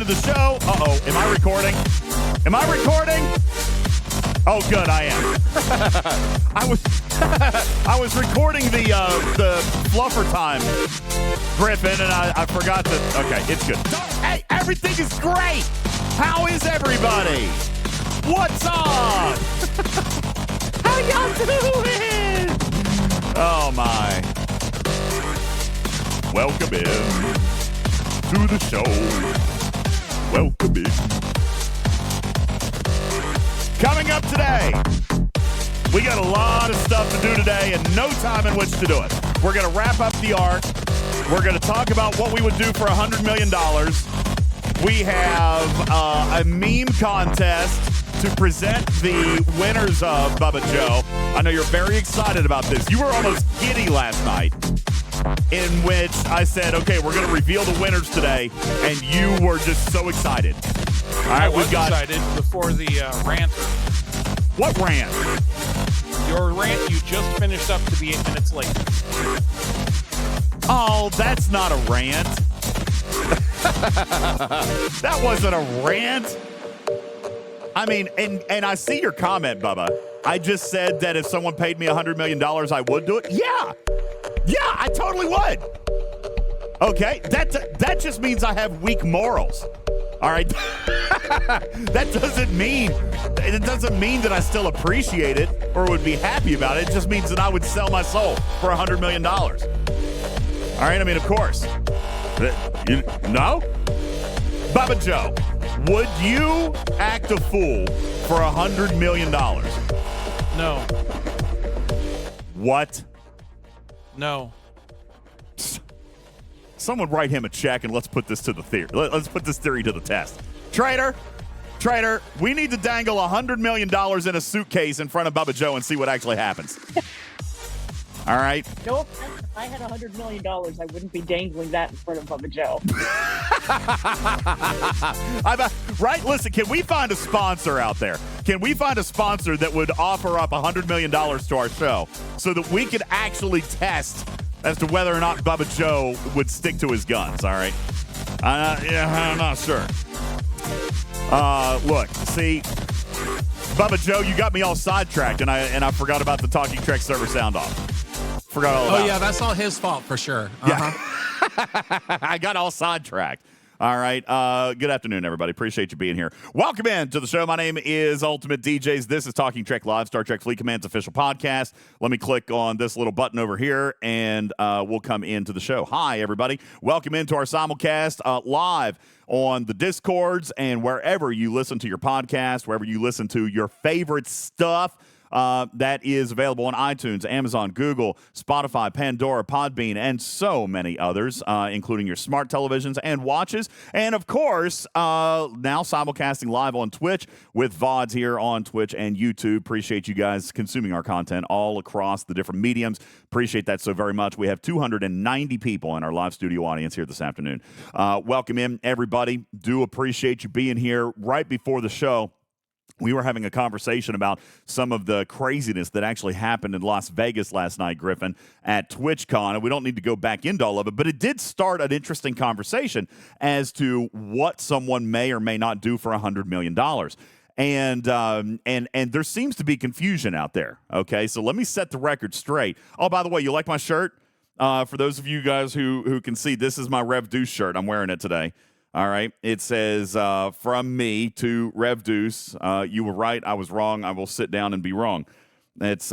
into the show. Uh-oh, am I recording? Am I recording? Oh, good, I am. I was recording the fluffer time, Griffin, and I forgot to. Okay, it's good. Hey, everything is great. How is everybody? What's on? How y'all doing? Oh my! Welcome in to the show. Welcome in. Coming up today, we got a lot of stuff to do today and no time in which to do it. We're going to wrap up the arc. We're going to talk about what we would do for $100 million. We have a meme contest to present the winners of Bubba Joe. I know you're very excited about this. You were almost giddy last night, in which I said, okay, we're going to reveal the winners today, and you were just so excited. All right, we've got excited before the rant. What rant? Your rant you just finished up to be 8 minutes late. Oh, that's not a rant. That wasn't a rant. I mean, and I see your comment, Bubba. I just said that if someone paid me $100 million, I would do it. Yeah, I totally would. Okay, that just means I have weak morals. All right, that doesn't mean that I still appreciate it or would be happy about it. It just means that I would sell my soul for $100 million. All right, I mean, of course. No? Bubba Joe, would you act a fool for $100 million? No. What? No. Someone write him a check and let's put this to the theory. Let's put this theory to the test. Trader, we need to dangle $100 million in a suitcase in front of Bubba Joe and see what actually happens. All right? No offense, if I had $100 million, I wouldn't be dangling that in front of Bubba Joe. Right? Listen, can we find a sponsor out there? Can we find a sponsor that would offer up $100 million to our show so that we could actually test as to whether or not Bubba Joe would stick to his guns, all right? I'm not sure. Look, see, Bubba Joe, you got me all sidetracked, and I forgot about the Talking Trek server sound off. Forgot all about it. Oh, yeah, that's all his fault for sure. Uh-huh. Yeah. I got all sidetracked. All right. Good afternoon, everybody. Appreciate you being here. Welcome in to the show. My name is UltimatDJz. This is Talking Trek Live, Star Trek Fleet Command's official podcast. Let me click on this little button over here, and we'll come into the show. Hi, everybody. Welcome into our simulcast live on the Discords and wherever you listen to your podcast, wherever you listen to your favorite stuff. That is available on iTunes, Amazon, Google, Spotify, Pandora, Podbean, and so many others, including your smart televisions and watches. And, of course, now simulcasting live on Twitch with VODs here on Twitch and YouTube. Appreciate you guys consuming our content all across the different mediums. Appreciate that so very much. We have 290 people in our live studio audience here this afternoon. Welcome in, everybody. Do appreciate you being here. Right before the show, we were having a conversation about some of the craziness that actually happened in Las Vegas last night, Griffin, at TwitchCon, and we don't need to go back into all of it, but it did start an interesting conversation as to what someone may or may not do for $100 million. And there seems to be confusion out there, okay? So let me set the record straight. Oh, by the way, you like my shirt? For those of you guys who can see, this is my Rev Deuce shirt. I'm wearing it today. All right. It says, from me to Rev Deuce, you were right, I was wrong, I will sit down and be wrong. It's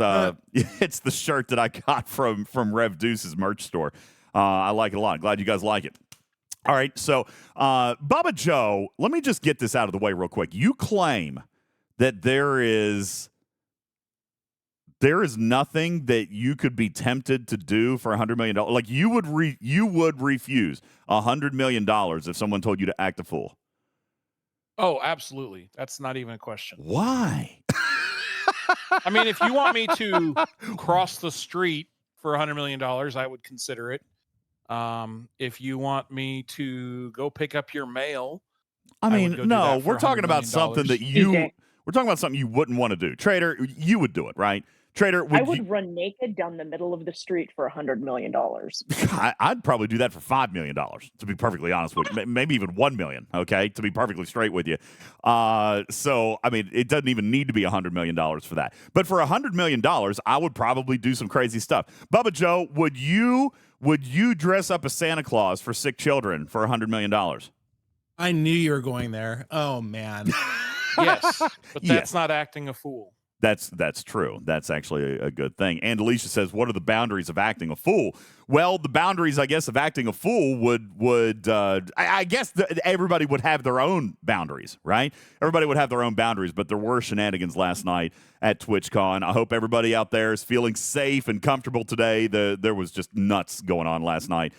it's the shirt that I got from Rev Deuce's merch store. I like it a lot. Glad you guys like it. All right. So, Bubba Joe, let me just get this out of the way real quick. You claim that there is nothing that you could be tempted to do for $100 million. Like you would refuse $100 million if someone told you to act a fool. Oh, absolutely. That's not even a question. Why? I mean, if you want me to cross the street for $100 million, I would consider it. If you want me to go pick up your mail, I mean, no, we're talking about something that we're talking about something you wouldn't want to do. Trader, you would do it, right? Trader, I would run naked down the middle of the street for $100 million. I'd probably do that for $5 million, to be perfectly honest with you. Maybe even $1 million, okay, to be perfectly straight with you. So, I mean, it doesn't even need to be $100 million for that. But for $100 million, I would probably do some crazy stuff. Bubba Joe, would you dress up as Santa Claus for sick children for $100 million? I knew you were going there. Oh, man. Yes, but that's not acting a fool. That's true. That's actually a good thing. And Alicia says, what are the boundaries of acting a fool? Well, the boundaries, I guess, of acting a fool would I guess everybody would have their own boundaries, right? Everybody would have their own boundaries, but there were shenanigans last night at TwitchCon. I hope everybody out there is feeling safe and comfortable today. There was just nuts going on last night.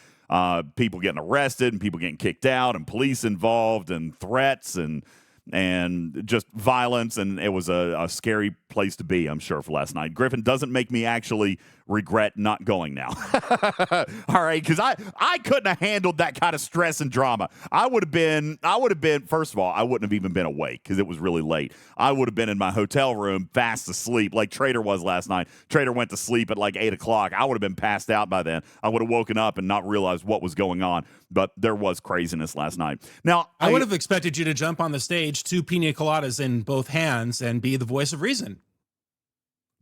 People getting arrested and people getting kicked out and police involved and threats and just violence, and it was a scary place to be, I'm sure, for last night. Griffin doesn't make me actually regret not going now. All right, because I couldn't have handled that kind of stress and drama. I would have been, first of all, I wouldn't have even been awake because it was really late. I would have been in my hotel room fast asleep like Trader was last night. Trader went to sleep at like 8 o'clock. I would have been passed out by then. I would have woken up and not realized what was going on, but there was craziness last night. Now, I would have expected you to jump on the stage, 2 pina coladas in both hands, and be the voice of reason.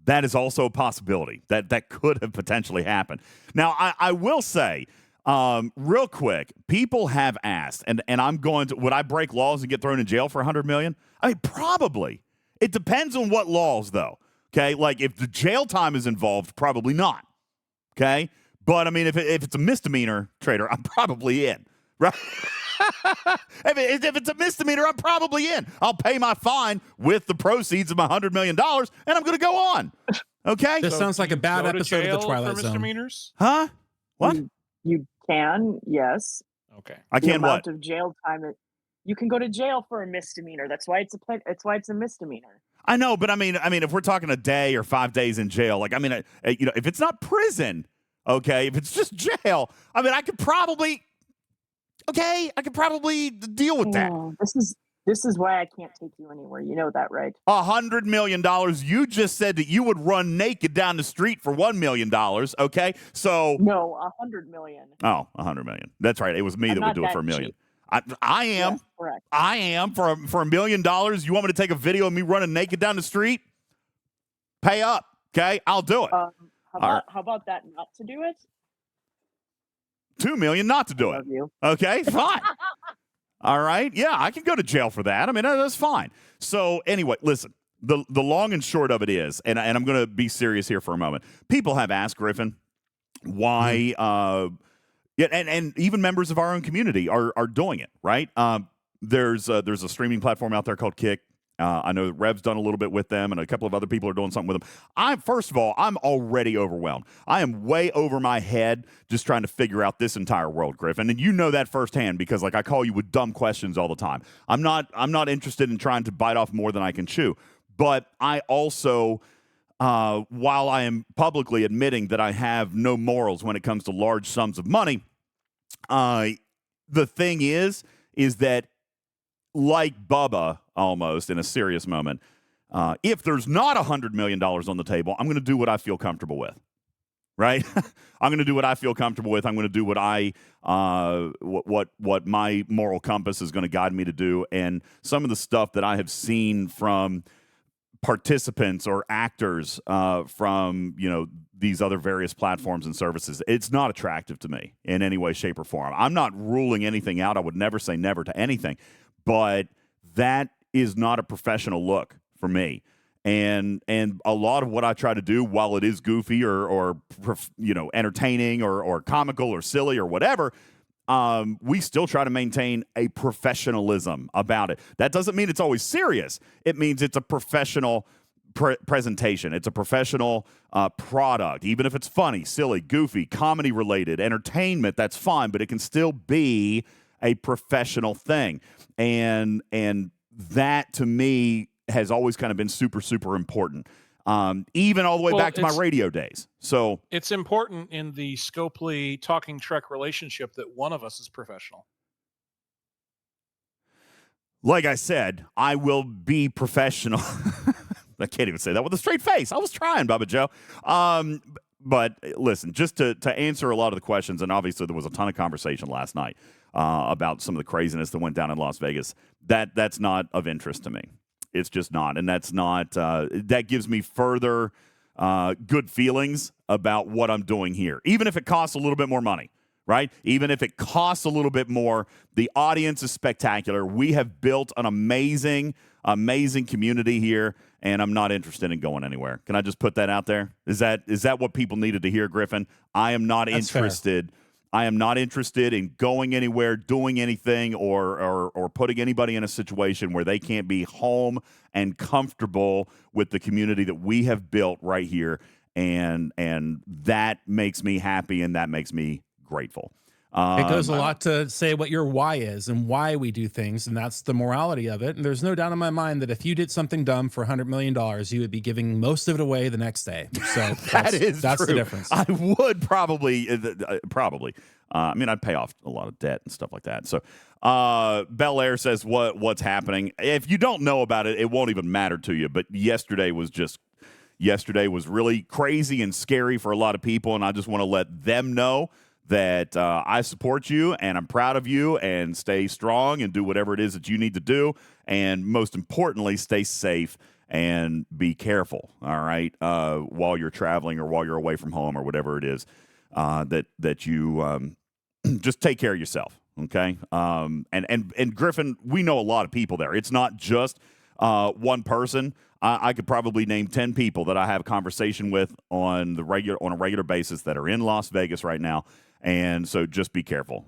That is also a possibility. That could have potentially happened. Now, I will say, real quick, people have asked, and I'm going to, would I break laws and get thrown in jail for $100 million? I mean, probably. It depends on what laws, though. Okay, like if the jail time is involved, probably not. Okay, but I mean, if it's a misdemeanor, Trader, I'm probably in. Right? If it's a misdemeanor, I'm probably in. I'll pay my fine with the proceeds of my $100 million, and I'm going to go on. Okay? This sounds like a bad episode of the Twilight Zone. Misdemeanors? Huh? What? You can, yes. Okay. I can what? The amount of jail time you can go to jail for a misdemeanor. That's why it's a misdemeanor. I know, but I mean, if we're talking a day or 5 days in jail, like if it's not prison, okay, if it's just jail, I mean, I could probably deal with that. This is why I can't take you anywhere. You know that, right? $100 million. You just said that you would run naked down the street for $1 million. Okay, so no, $100 million. Oh, $100 million. That's right. It was me that would do it for $1 million. I am. Yes, correct. I am for $1 million. You want me to take a video of me running naked down the street? Pay up. Okay, I'll do it. How about that? Not to do it. $2 million not to do it. You. Okay, fine. All right. Yeah, I can go to jail for that. I mean, that's fine. So anyway, listen, the long and short of it is, and I'm going to be serious here for a moment. People have asked Griffin why, and even members of our own community are doing it, right? There's a streaming platform out there called Kick. I know Rev's done a little bit with them, and a couple of other people are doing something with them. First of all, I'm already overwhelmed. I am way over my head just trying to figure out this entire world, Griffin, and you know that firsthand because, like, I call you with dumb questions all the time. I'm not interested in trying to bite off more than I can chew, but I also, while I am publicly admitting that I have no morals when it comes to large sums of money, the thing is that, like Bubba, almost in a serious moment, if there's not $100 million on the table, I'm going to do what I feel comfortable with, right? I'm going to do what I feel comfortable with. I'm going to do what what my moral compass is going to guide me to do. And some of the stuff that I have seen from participants or actors from these other various platforms and services, it's not attractive to me in any way, shape, or form. I'm not ruling anything out. I would never say never to anything. But that is not a professional look for me. And a lot of what I try to do, while it is goofy or entertaining or comical or silly or whatever, we still try to maintain a professionalism about it. That doesn't mean it's always serious. It means it's a professional presentation. It's a professional product. Even if it's funny, silly, goofy, comedy-related, entertainment, that's fine, but it can still be a professional thing. And that, to me, has always kind of been super, super important, even all the way back to my radio days. So it's important in the Scopely Talking Trek relationship that one of us is professional. Like I said, I will be professional. I can't even say that with a straight face. I was trying, Bubba Joe. But listen, just to answer a lot of the questions, and obviously there was a ton of conversation last night about some of the craziness that went down in Las Vegas. That's not of interest to me. It's just not, and that's not. That gives me further good feelings about what I'm doing here, even if it costs a little bit more money. Right? Even if it costs a little bit more, the audience is spectacular. We have built an amazing community here, and I'm not interested in going anywhere. Can I just put that out there? Is that what people needed to hear, Griffin? I am not interested. Fair. I am not interested in going anywhere, doing anything, or putting anybody in a situation where they can't be home and comfortable with the community that we have built right here, and that makes me happy, and that makes me grateful. It goes a lot to say what your why is and why we do things, and that's the morality of it. And there's no doubt in my mind that if you did something dumb for $100 million, you would be giving most of it away the next day. So that's true. The difference. I would probably. I mean, I'd pay off a lot of debt and stuff like that. So Bel Air says what's happening. If you don't know about it, it won't even matter to you. But yesterday was really crazy and scary for a lot of people, and I just want to let them know that I support you, and I'm proud of you, and stay strong and do whatever it is that you need to do. And most importantly, stay safe and be careful, all right, while you're traveling or while you're away from home or whatever it is, that you just take care of yourself, okay? And Griffin, we know a lot of people there. It's not just one person. I could probably name 10 people that I have a conversation with on a regular basis that are in Las Vegas right now. And so just be careful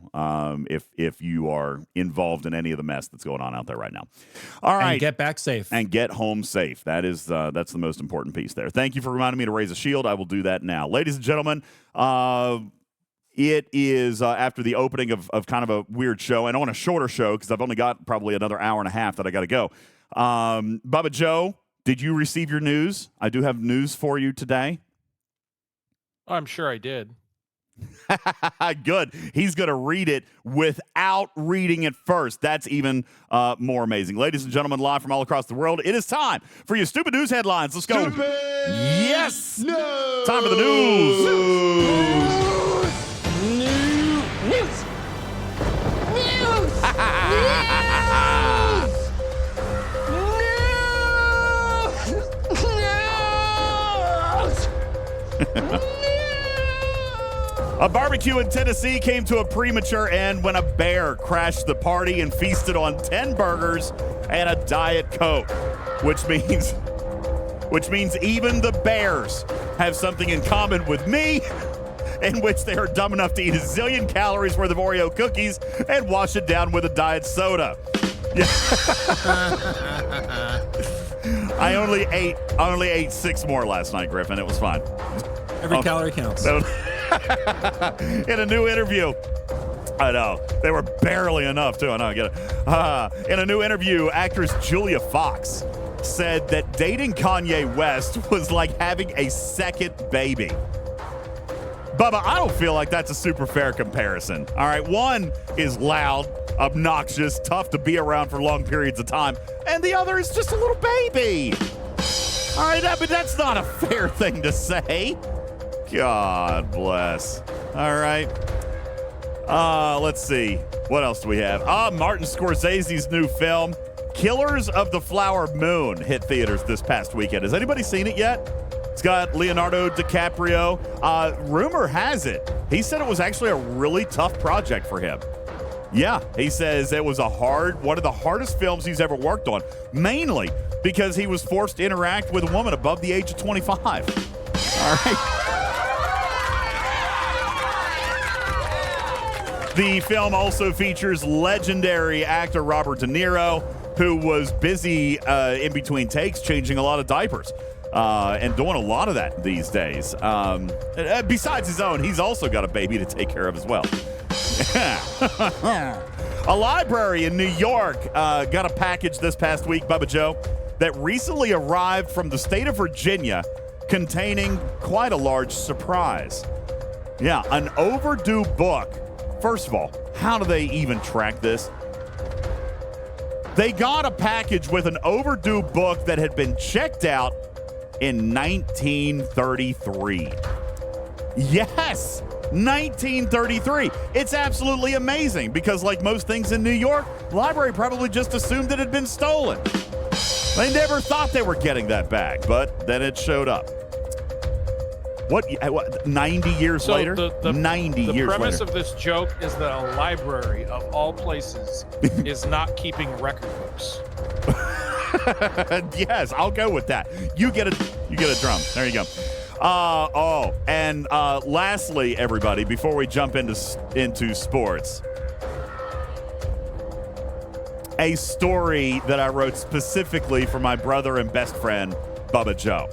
if you are involved in any of the mess that's going on out there right now. All right. And get back safe. And get home safe. That's the most important piece there. Thank you for reminding me to raise a shield. I will do that now. Ladies and gentlemen, it is after the opening of kind of a weird show, and on a shorter show because I've only got probably another hour and a half that I got to go. Bubba Joe, did you receive your news? I do have news for you today. I'm sure I did. Good. He's going to read it without reading it first. That's even more amazing. Ladies and gentlemen, live from all across the world, it is time for your stupid news headlines. Let's go. Stupid yes. News. Time for the news. A barbecue in Tennessee came to a premature end when a bear crashed the party and feasted on 10 burgers and a Diet Coke, which means even the bears have something in common with me, in which they are dumb enough to eat a zillion calories worth of Oreo cookies and wash it down with a diet soda. I only ate 6 more last night, Griffin. It was fine. Every calorie counts. In a new interview, I know they were barely enough too. I know. I get it. In a new interview, actress Julia Fox said that dating Kanye West was like having a second baby. Bubba, I don't feel like that's a super fair comparison. All right, one is loud, obnoxious, tough to be around for long periods of time, and the other is just a little baby. All right, but that's not a fair thing to say. God bless. All right. Let's see. What else do we have? Martin Scorsese's new film, Killers of the Flower Moon, hit theaters this past weekend. Has anybody seen it yet? It's got Leonardo DiCaprio. Rumor has it, he said it was actually a really tough project for him. Yeah, he says it was one of the hardest films he's ever worked on, mainly because he was forced to interact with a woman above the age of 25. All right. The film also features legendary actor Robert De Niro, who was busy in between takes changing a lot of diapers and doing a lot of that these days. Besides his own, he's also got a baby to take care of as well. A library in New York got a package this past week, Bubba Joe, that recently arrived from the state of Virginia containing quite a large surprise. Yeah, an overdue book. First of all, how do they even track this? They got a package with an overdue book that had been checked out in 1933. Yes, 1933. It's absolutely amazing because, like most things in New York, the library probably just assumed it had been stolen. They never thought they were getting that back, but then it showed up. What 90 years later? 90 years later. The premise of this joke is that a library, of all places, is not keeping record books. Yes, I'll go with that. You get a drum. There you go. And lastly, everybody, before we jump into sports, a story that I wrote specifically for my brother and best friend, Bubba Joe.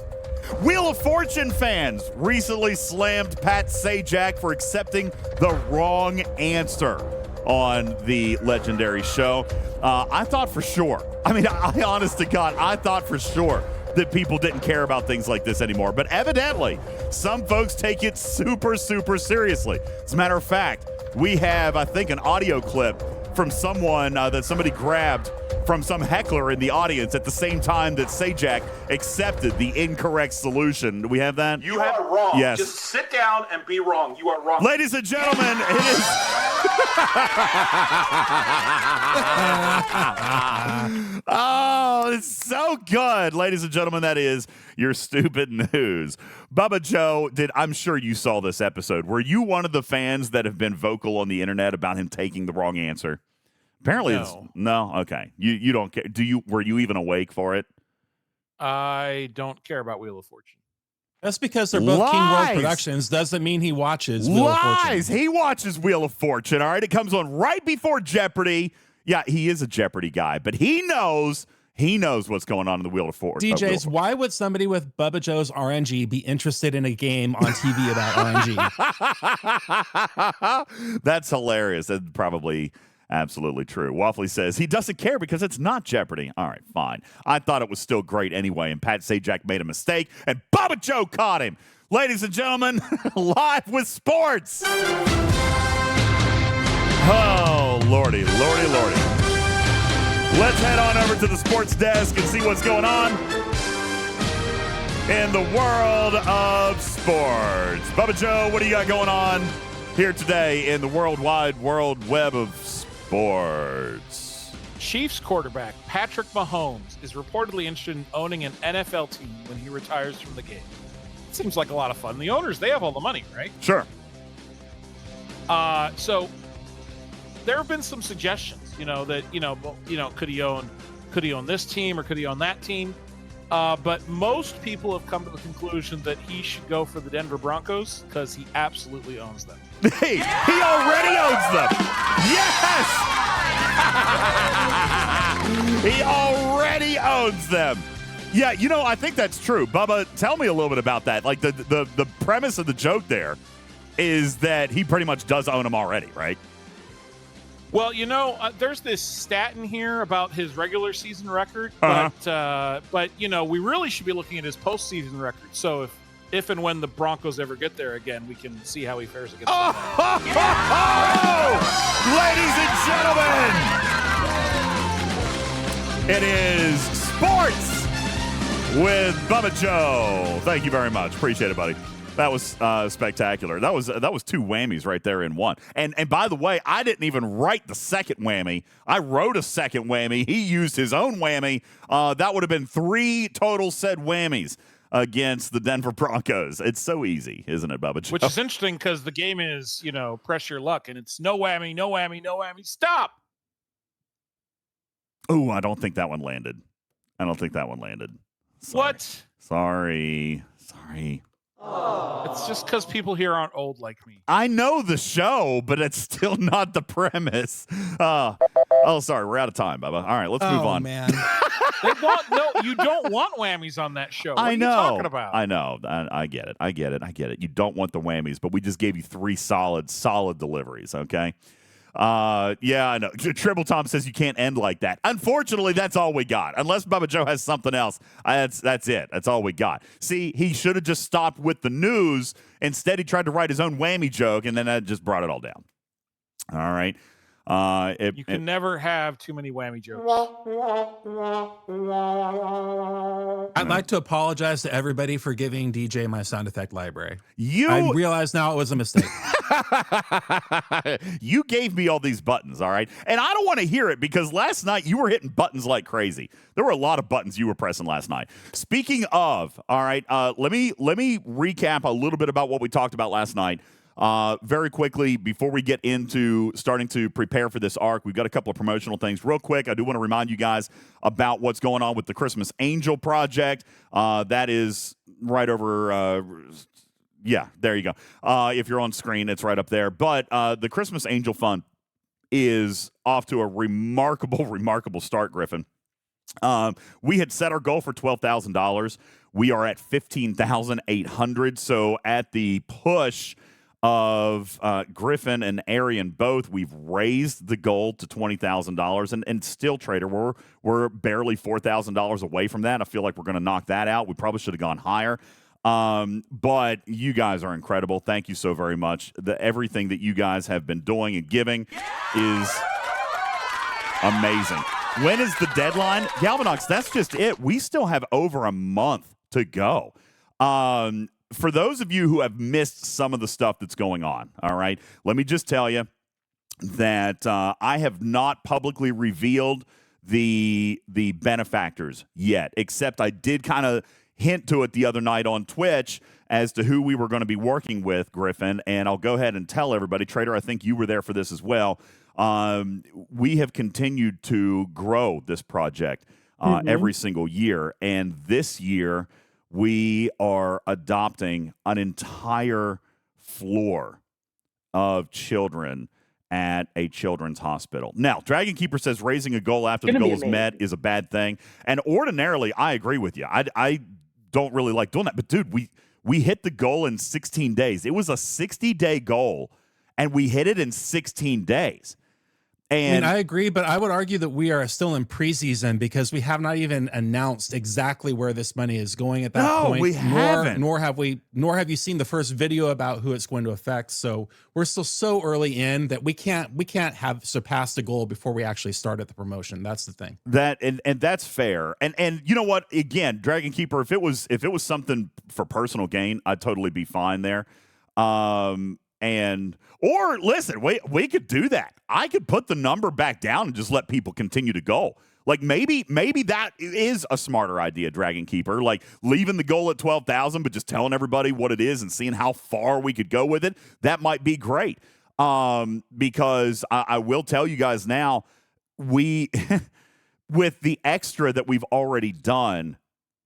Wheel of Fortune fans recently slammed Pat Sajak for accepting the wrong answer on the legendary show. I thought for sure. I mean, I honest to God, I thought for sure that people didn't care about things like this anymore. But evidently, some folks take it super, super seriously. As a matter of fact, we have, I think, an audio clip from someone that somebody grabbed from some heckler in the audience at the same time that Sajak accepted the incorrect solution. Do we have that? You are wrong. Yes. Just sit down and be wrong. You are wrong. Ladies and gentlemen, it is... Oh, it's so good. Ladies and gentlemen, that is your stupid news. Bubba Joe, I'm sure you saw this episode. Were you one of the fans that have been vocal on the internet about him taking the wrong answer? Apparently, no. Okay, you don't care. Were you even awake for it? I don't care about Wheel of Fortune. That's because they're both King World Productions. Doesn't mean he watches Wheel of Fortune. He watches Wheel of Fortune. All right, it comes on right before Jeopardy. Yeah, he is a Jeopardy guy, but he knows what's going on in the Wheel of Fortune. DJs, why would somebody with Bubba Joe's RNG be interested in a game on TV about RNG? That's hilarious. That's probably absolutely true. Waffley says he doesn't care because it's not Jeopardy. All right, fine. I thought it was still great anyway, and Pat Sajak made a mistake, and Bubba Joe caught him. Ladies and gentlemen, live with sports. Oh, lordy. Let's head on over to the sports desk and see what's going on in the world of sports. Bubba Joe, what do you got going on here today in the world web of sports? Chiefs quarterback Patrick Mahomes is reportedly interested in owning an NFL team when he retires from the game. It seems like a lot of fun. The owners, they have all the money, right? Sure. So there have been some suggestions, that could he own this team or could he own that team? But most people have come to the conclusion that he should go for the Denver Broncos because he absolutely owns them. Hey, he already owns them. Yes! He already owns them. Yeah, I think that's true. Bubba, tell me a little bit about that. Like the premise of the joke there is that he pretty much does own them already, right? Well, there's this stat in here about his regular season record, but we really should be looking at his postseason record. So if and when the Broncos ever get there again, we can see how he fares against them. Ladies and gentlemen, it is sports with Bubba Joe. Thank you very much. Appreciate it, buddy. That was spectacular. That was two whammies right there in one. And by the way, I didn't even write the second whammy. I wrote a second whammy. He used his own whammy. That would have been 3 total said whammies against the Denver Broncos. It's so easy, isn't it, Bubba Joe? Which is interesting because the game is, press your luck, and it's no whammy, no whammy, no whammy. Stop. Oh, I don't think that one landed. Sorry. What? Sorry. It's just because people here aren't old like me. I know the show, but it's still not the premise. Sorry, we're out of time, Bubba. All right, let's move on. Oh, man. You don't want whammies on that show. What are you talking about? I know. I get it. You don't want the whammies, but we just gave you 3 solid deliveries, okay? Yeah, I know. Triple Tom says you can't end like that. Unfortunately, that's all we got. Unless Bubba Joe has something else, that's it. That's all we got. See, he should have just stopped with the news. Instead, he tried to write his own whammy joke, and then that just brought it all down. All right. You can never have too many whammy jokes. I'd like to apologize to everybody for giving DJ my sound effect library. You I realize now it was a mistake. You gave me all these buttons, all right? And I don't want to hear it because last night you were hitting buttons like crazy. There were a lot of buttons you were pressing last night. Speaking of, all right, let me recap a little bit about what we talked about last night. Very quickly, before we get into starting to prepare for this arc, we've got a couple of promotional things. Real quick, I do want to remind you guys about what's going on with the Christmas Angel Project. That is right over... yeah, there you go. If you're on screen, it's right up there. But the Christmas Angel Fund is off to a remarkable start, Griffin. We had set our goal for $12,000. We are at $15,800. So at the push of Griffin and Arian both, we've raised the goal to $20,000, and still, Trader, we're barely $4,000 away from that. I feel like we're going to knock that out. We probably should have gone higher. But you guys are incredible. Thank you so very much. Everything that you guys have been doing and giving is amazing. When is the deadline? Galvanox, that's just it. We still have over a month to go. For those of you who have missed some of the stuff that's going on, all right, let me just tell you that I have not publicly revealed the benefactors yet, except I did kind of hint to it the other night on Twitch as to who we were going to be working with, Griffin, and I'll go ahead and tell everybody. Trader, I think you were there for this as well. We have continued to grow this project every single year, and this year we are adopting an entire floor of children at a children's hospital. Now, Dragon Keeper says raising a goal after the goal is met is a bad thing, and ordinarily I agree with you. I don't really like doing that, but dude, we hit the goal in 16 days. It was a 60-day goal, and we hit it in 16 days. And I agree, but I would argue that we are still in preseason because we have not even announced exactly where this money is going at that point. We haven't. Nor have you seen the first video about who it's going to affect. So we're still so early in that we can't have surpassed a goal before we actually started the promotion. That's the thing. That and that's fair. And you know what? Again, Dragon Keeper, if it was something for personal gain, I'd totally be fine there. Or listen, we could do that. I could put the number back down and just let people continue to go. Like maybe that is a smarter idea, Dragon Keeper. Like leaving the goal at 12,000, but just telling everybody what it is and seeing how far we could go with it. That might be great. Because I will tell you guys now, we with the extra that we've already done,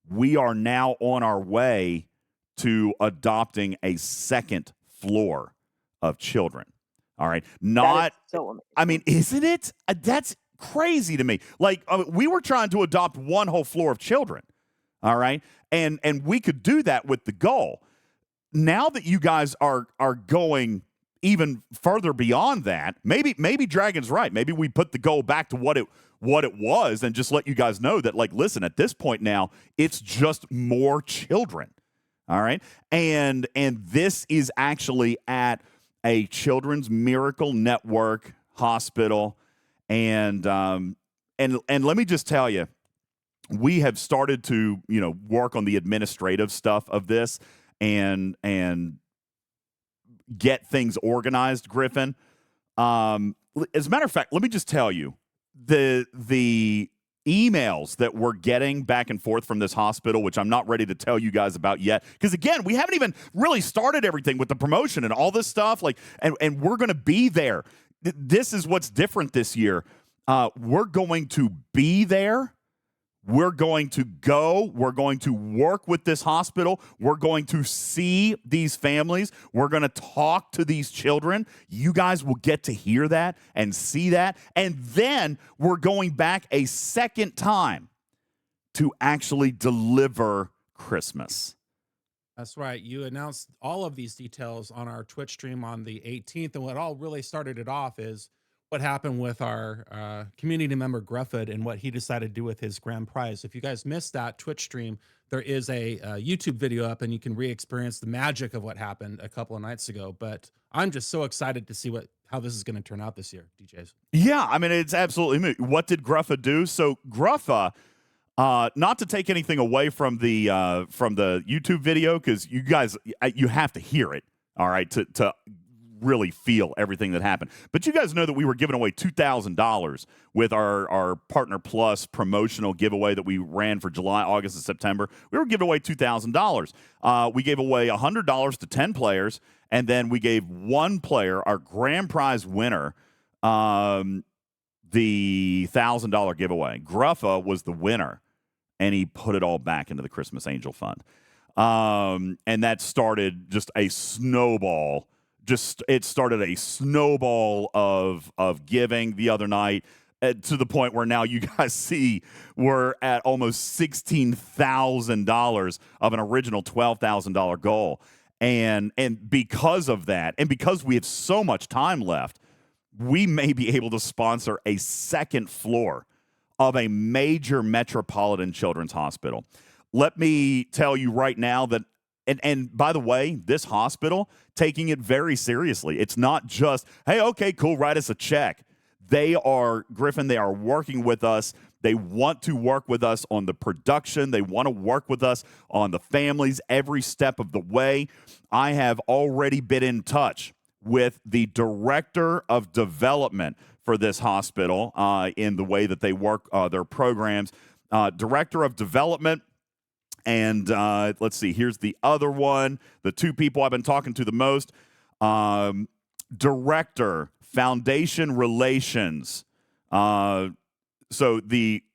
we are now on our way to adopting a second floor of children. All right. Not, so amazing. I mean, isn't it? That's crazy to me. Like we were trying to adopt one whole floor of children. All right. And we could do that with the goal. Now that you guys are going even further beyond that, maybe Dragon's right. Maybe we put the goal back to what it was and just let you guys know that, like, listen, at this point now, it's just more children. All right. And this is actually at a Children's Miracle Network hospital. And let me just tell you, we have started to, work on the administrative stuff of this and get things organized, Griffin. As a matter of fact, let me just tell you, the emails that we're getting back and forth from this hospital, which I'm not ready to tell you guys about yet, because again, we haven't even really started everything with the promotion and all this stuff. Like, and we're going to be there. This is what's different this year. We're going to be there. We're going to go. We're going to work with this hospital. We're going to see these families. We're going to talk to these children. You guys will get to hear that and see that. And then we're going back a second time to actually deliver Christmas. That's right. You announced all of these details on our Twitch stream on the 18th. And what all really started it off is what happened with our community member Grufford and what he decided to do with his grand prize. If you guys missed that Twitch stream, there is a YouTube video up and you can re-experience the magic of what happened a couple of nights ago. But I'm just so excited to see what how this is going to turn out this year, DJs. Yeah, I mean, it's absolutely moot. What did Gruffa do? So Gruffa, not to take anything away from the YouTube video, because you guys, you have to hear it, all right, to really feel everything that happened. But you guys know that we were giving away $2,000 with our Partner Plus promotional giveaway that we ran for July, August, and September. We were giving away $2,000. We gave away $100 to 10 players, and then we gave one player, our grand prize winner, the $1,000 giveaway. Gruffa was the winner, and he put it all back into the Christmas Angel Fund. And that started just a snowball. It started a snowball of giving the other night, to the point where now you guys see we're at almost $16,000 of an original $12,000 goal. And because of that, and because we have so much time left, we may be able to sponsor a second floor of a major metropolitan children's hospital. Let me tell you right now that, and by the way, this hospital taking it very seriously. It's not just, hey, okay, cool, write us a check. They are, Griffin, they are working with us. They want to work with us on the production. They want to work with us on the families every step of the way. I have already been in touch with the director of development for this hospital in the way that they work their programs. Director of development. And let's see, here's the other one. The two people I've been talking to the most. Director, Foundation Relations. So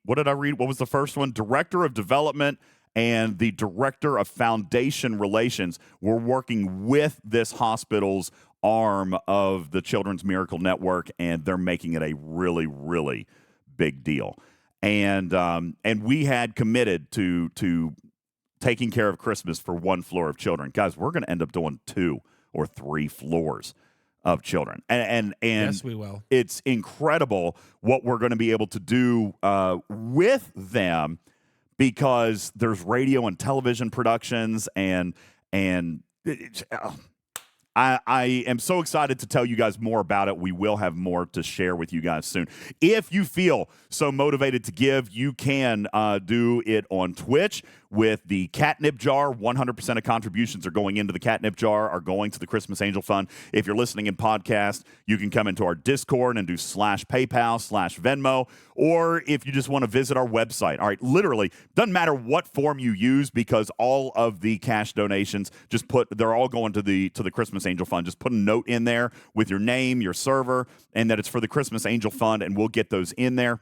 what did I read? What was the first one? Director of Development and the Director of Foundation Relations were working with this hospital's arm of the Children's Miracle Network, and they're making it a really, really big deal. And we had committed to taking care of Christmas for one floor of children. Guys, we're going to end up doing 2 or 3 floors of children. And yes, we will. It's incredible what we're going to be able to do with them, because there's radio and television productions, and I am so excited to tell you guys more about it. We will have more to share with you guys soon. If you feel so motivated to give, you can do it on Twitch with the Catnip Jar. 100% of contributions are going into the Catnip Jar, are going to the Christmas Angel Fund. If you're listening in podcast, you can come into our Discord and do /PayPal/Venmo, or if you just want to visit our website. All right, literally, doesn't matter what form you use, because all of the cash donations, they're all going to the Christmas Angel Fund. Just put a note in there with your name, your server, and that it's for the Christmas Angel Fund, and we'll get those in there.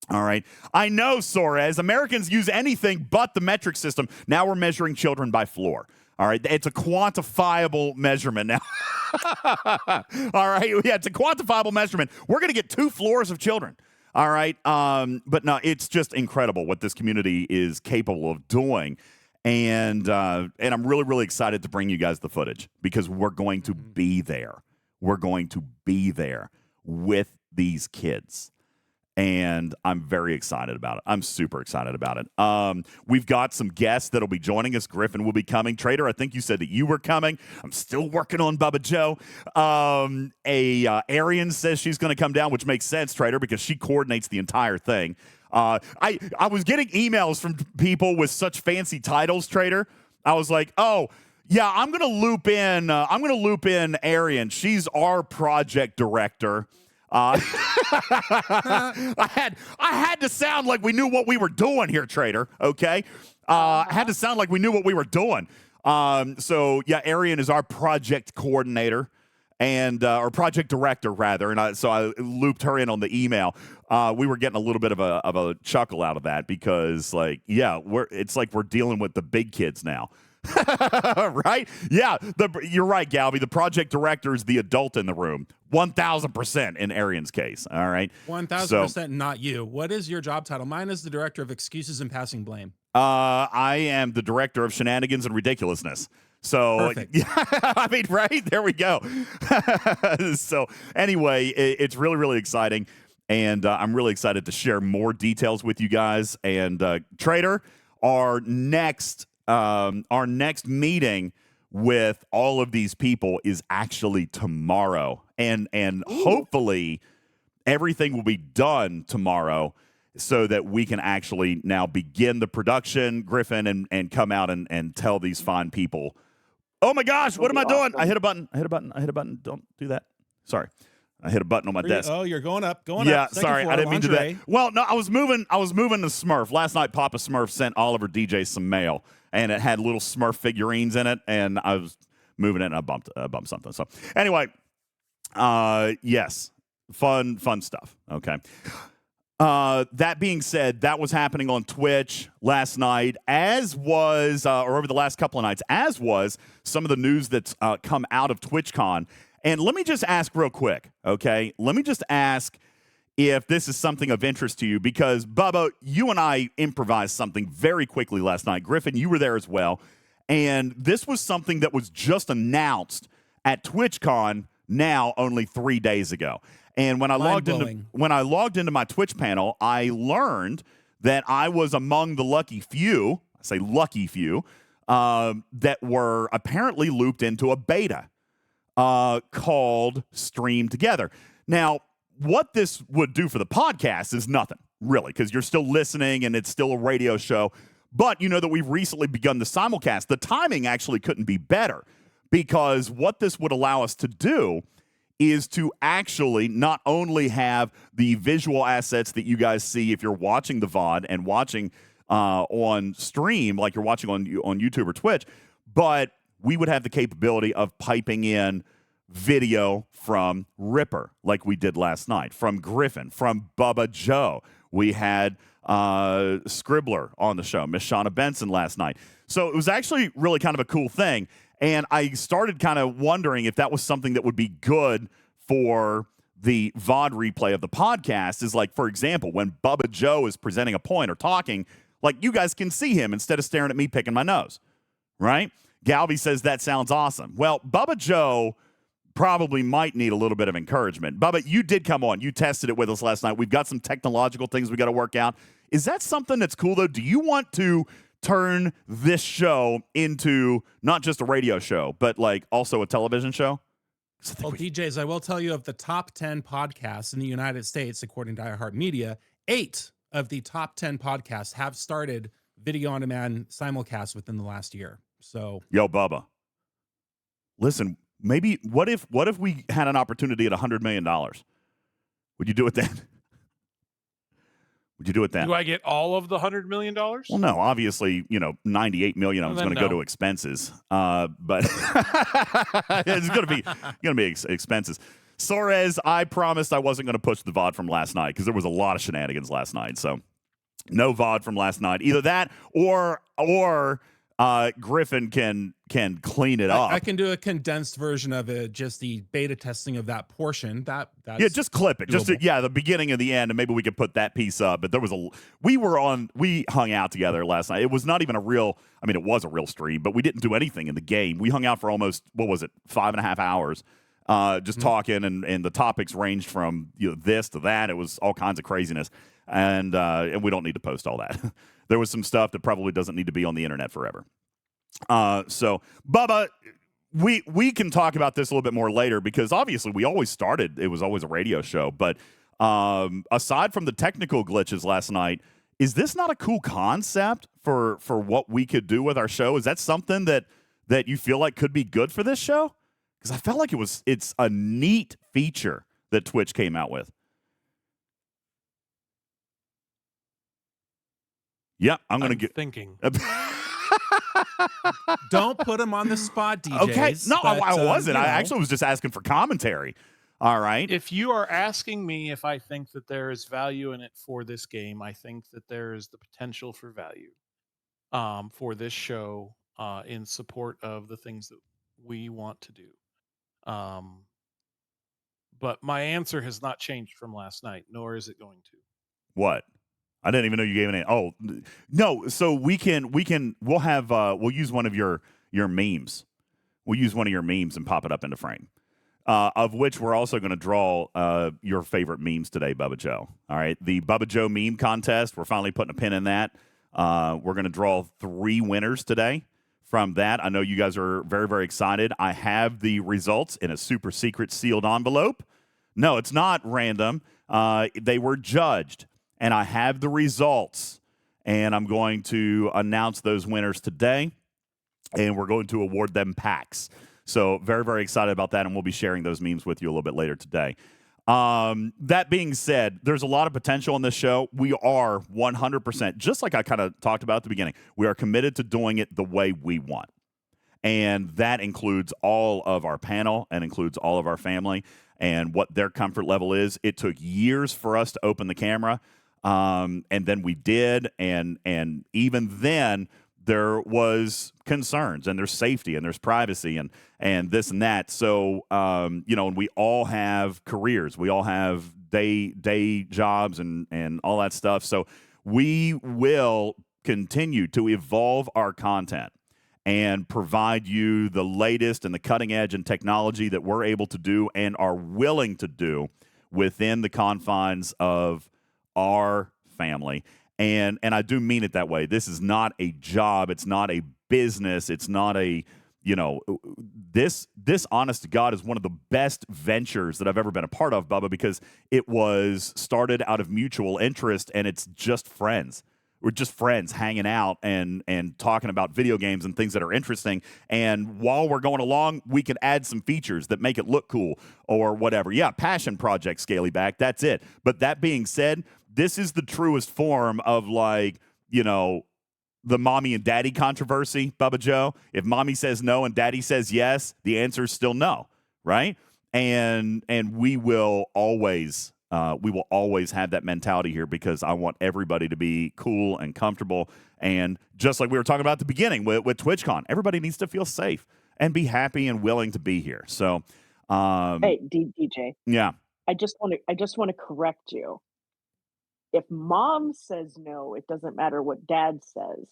All right. I know, Suarez. Americans use anything but the metric system. Now we're measuring children by floor. All right. It's a quantifiable measurement now. All right. Yeah, it's a quantifiable measurement. We're going to get 2 floors of children. All right. But no, it's just incredible what this community is capable of doing. And I'm really, really excited to bring you guys the footage, because we're going to be there. We're going to be there with these kids. And I'm very excited about it. I'm super excited about it. We've got some guests that'll be joining us. Griffin will be coming. Trader, I think you said that you were coming. I'm still working on Bubba Joe. Arian says she's going to come down, which makes sense, Trader, because she coordinates the entire thing. I was getting emails from people with such fancy titles, Trader. I was like, oh, yeah, I'm going to loop in Arian. She's our project director. I had to sound like we knew what we were doing here, Trader. Okay, I had to sound like we knew what we were doing. So yeah, Arian is our project coordinator, and or project director rather, and so I looped her in on the email. We were getting a little bit of a chuckle out of that, because it's like we're dealing with the big kids now. Right? Yeah, you're right, Galby. The project director is the adult in the room. 1,000% in Arian's case. All right, 1,000% not you. What is your job title? Mine is the director of excuses and passing blame. I am the director of shenanigans and ridiculousness. So, yeah, I mean, right? There we go. So, anyway, it's really, really exciting. And I'm really excited to share more details with you guys. And Trader, our next meeting with all of these people is actually tomorrow. and hopefully everything will be done tomorrow so that we can actually now begin the production, Griffin, and come out and tell these fine people, oh my gosh, what am I doing? I hit a button. Don't do that. Sorry. I hit a button on my desk. Oh, you're going up. Yeah, sorry, I didn't mean to do that. Well, no, I was moving the Smurf. Last night, Papa Smurf sent Oliver DJ some mail, and it had little Smurf figurines in it, and I was moving it, and I bumped something. So anyway, yes, fun stuff. Okay. That being said, that was happening on Twitch last night, as was, or over the last couple of nights, as was some of the news that's come out of TwitchCon. And let me just ask real quick, okay? Let me just ask if this is something of interest to you, because, Bubba, you and I improvised something very quickly last night. Griffin, you were there as well. And this was something that was just announced at TwitchCon now only 3 days ago. And when I logged into my Twitch panel, I learned that I was among the lucky few, I say lucky few, that were apparently looped into a beta called Stream Together. Now, what this would do for the podcast is nothing, really, because you're still listening and it's still a radio show. But you know that we've recently begun the simulcast. The timing actually couldn't be better, because what this would allow us to do is to actually not only have the visual assets that you guys see if you're watching the VOD and watching on stream, like you're watching on YouTube or Twitch, but we would have the capability of piping in video from Ripper, like we did last night, from Griffin, from Bubba Joe. We had Scribbler on the show, Miss Shauna Benson last night. So it was actually really kind of a cool thing. And I started kind of wondering if that was something that would be good for the VOD replay of the podcast. Is like, for example, when Bubba Joe is presenting a point or talking, like you guys can see him instead of staring at me picking my nose, right? Galby says that sounds awesome. Well, Bubba Joe probably might need a little bit of encouragement. Bubba, you did come on. You tested it with us last night. We've got some technological things we got to work out. Is that something that's cool, though? Do you want to turn this show into not just a radio show, but like also a television show? Well, DJs, I will tell you, of the top 10 podcasts in the United States, according to iHeartMedia, 8 of the top 10 podcasts have started video on demand simulcast within the last year. So, yo, Bubba, listen, maybe what if we had an opportunity at $100 million? Would you do it then? Would you do it then? Do I get all of the $100 million? Well, no, obviously, $98 million of it's going to go to expenses. But it's going to be expenses. Soares, I promised I wasn't going to push the VOD from last night because there was a lot of shenanigans last night. So no VOD from last night. Either that or Griffin can clean it up. I can do a condensed version of it, just the beta testing of that portion. That's just clip it. doable. The beginning and the end, and maybe we could put that piece up. But there was we hung out together last night. It was not even it was a real stream, but we didn't do anything in the game. We hung out for almost, 5.5 hours, just talking, and the topics ranged from this to that. It was all kinds of craziness, and we don't need to post all that. There was some stuff that probably doesn't need to be on the internet forever. So, Bubba, we can talk about this a little bit more later, because obviously it was always a radio show. But aside from the technical glitches last night, is this not a cool concept for what we could do with our show? Is that something that you feel like could be good for this show? Because I felt like it's a neat feature that Twitch came out with. Yeah, I'm thinking. Don't put him on the spot, DJs. Okay, no, I wasn't. I actually was just asking for commentary. All right. If you are asking me if I think that there is value in it for this game, I think that there is the potential for value for this show in support of the things that we want to do. But my answer has not changed from last night, nor is it going to. What? I didn't even know you gave an. Oh no! So we'll use one of your memes. We'll use one of your memes and pop it up into frame. Of which we're also going to draw your favorite memes today, Bubba Joe. All right, the Bubba Joe meme contest. We're finally putting a pin in that. We're going to draw 3 winners today from that. I know you guys are very, very excited. I have the results in a super secret sealed envelope. No, it's not random. They were judged, and I have the results, and I'm going to announce those winners today, and we're going to award them packs. So very, very excited about that, and we'll be sharing those memes with you a little bit later today. That being said, there's a lot of potential in this show. We are 100%, just like I kind of talked about at the beginning, we are committed to doing it the way we want. And that includes all of our panel and includes all of our family and what their comfort level is. It took years for us to open the camera, and then we did. And even then, there was concerns, and there's safety, and there's privacy, and this and that. So, you know, and we all have careers. We all have day jobs and all that stuff. So we will continue to evolve our content and provide you the latest and the cutting edge in technology that we're able to do and are willing to do within the confines of our family. And I do mean it that way. This is not a job. It's not a business. It's not a, you know, this honest to God is one of the best ventures that I've ever been a part of, Bubba, because it was started out of mutual interest, and it's just friends. We're just friends hanging out and talking about video games and things that are interesting. And while we're going along, we can add some features that make it look cool or whatever. Yeah, passion project, Scaly Back. That's it. But that being said, this is the truest form of, like, you know, the mommy and daddy controversy, Bubba Joe. If mommy says no and daddy says yes, the answer is still no, right? And we will always have that mentality here, because I want everybody to be cool and comfortable. And just like we were talking about at the beginning with TwitchCon, everybody needs to feel safe and be happy and willing to be here. So, hey, DJ. Yeah. I just want to correct you. If mom says no, it doesn't matter what dad says.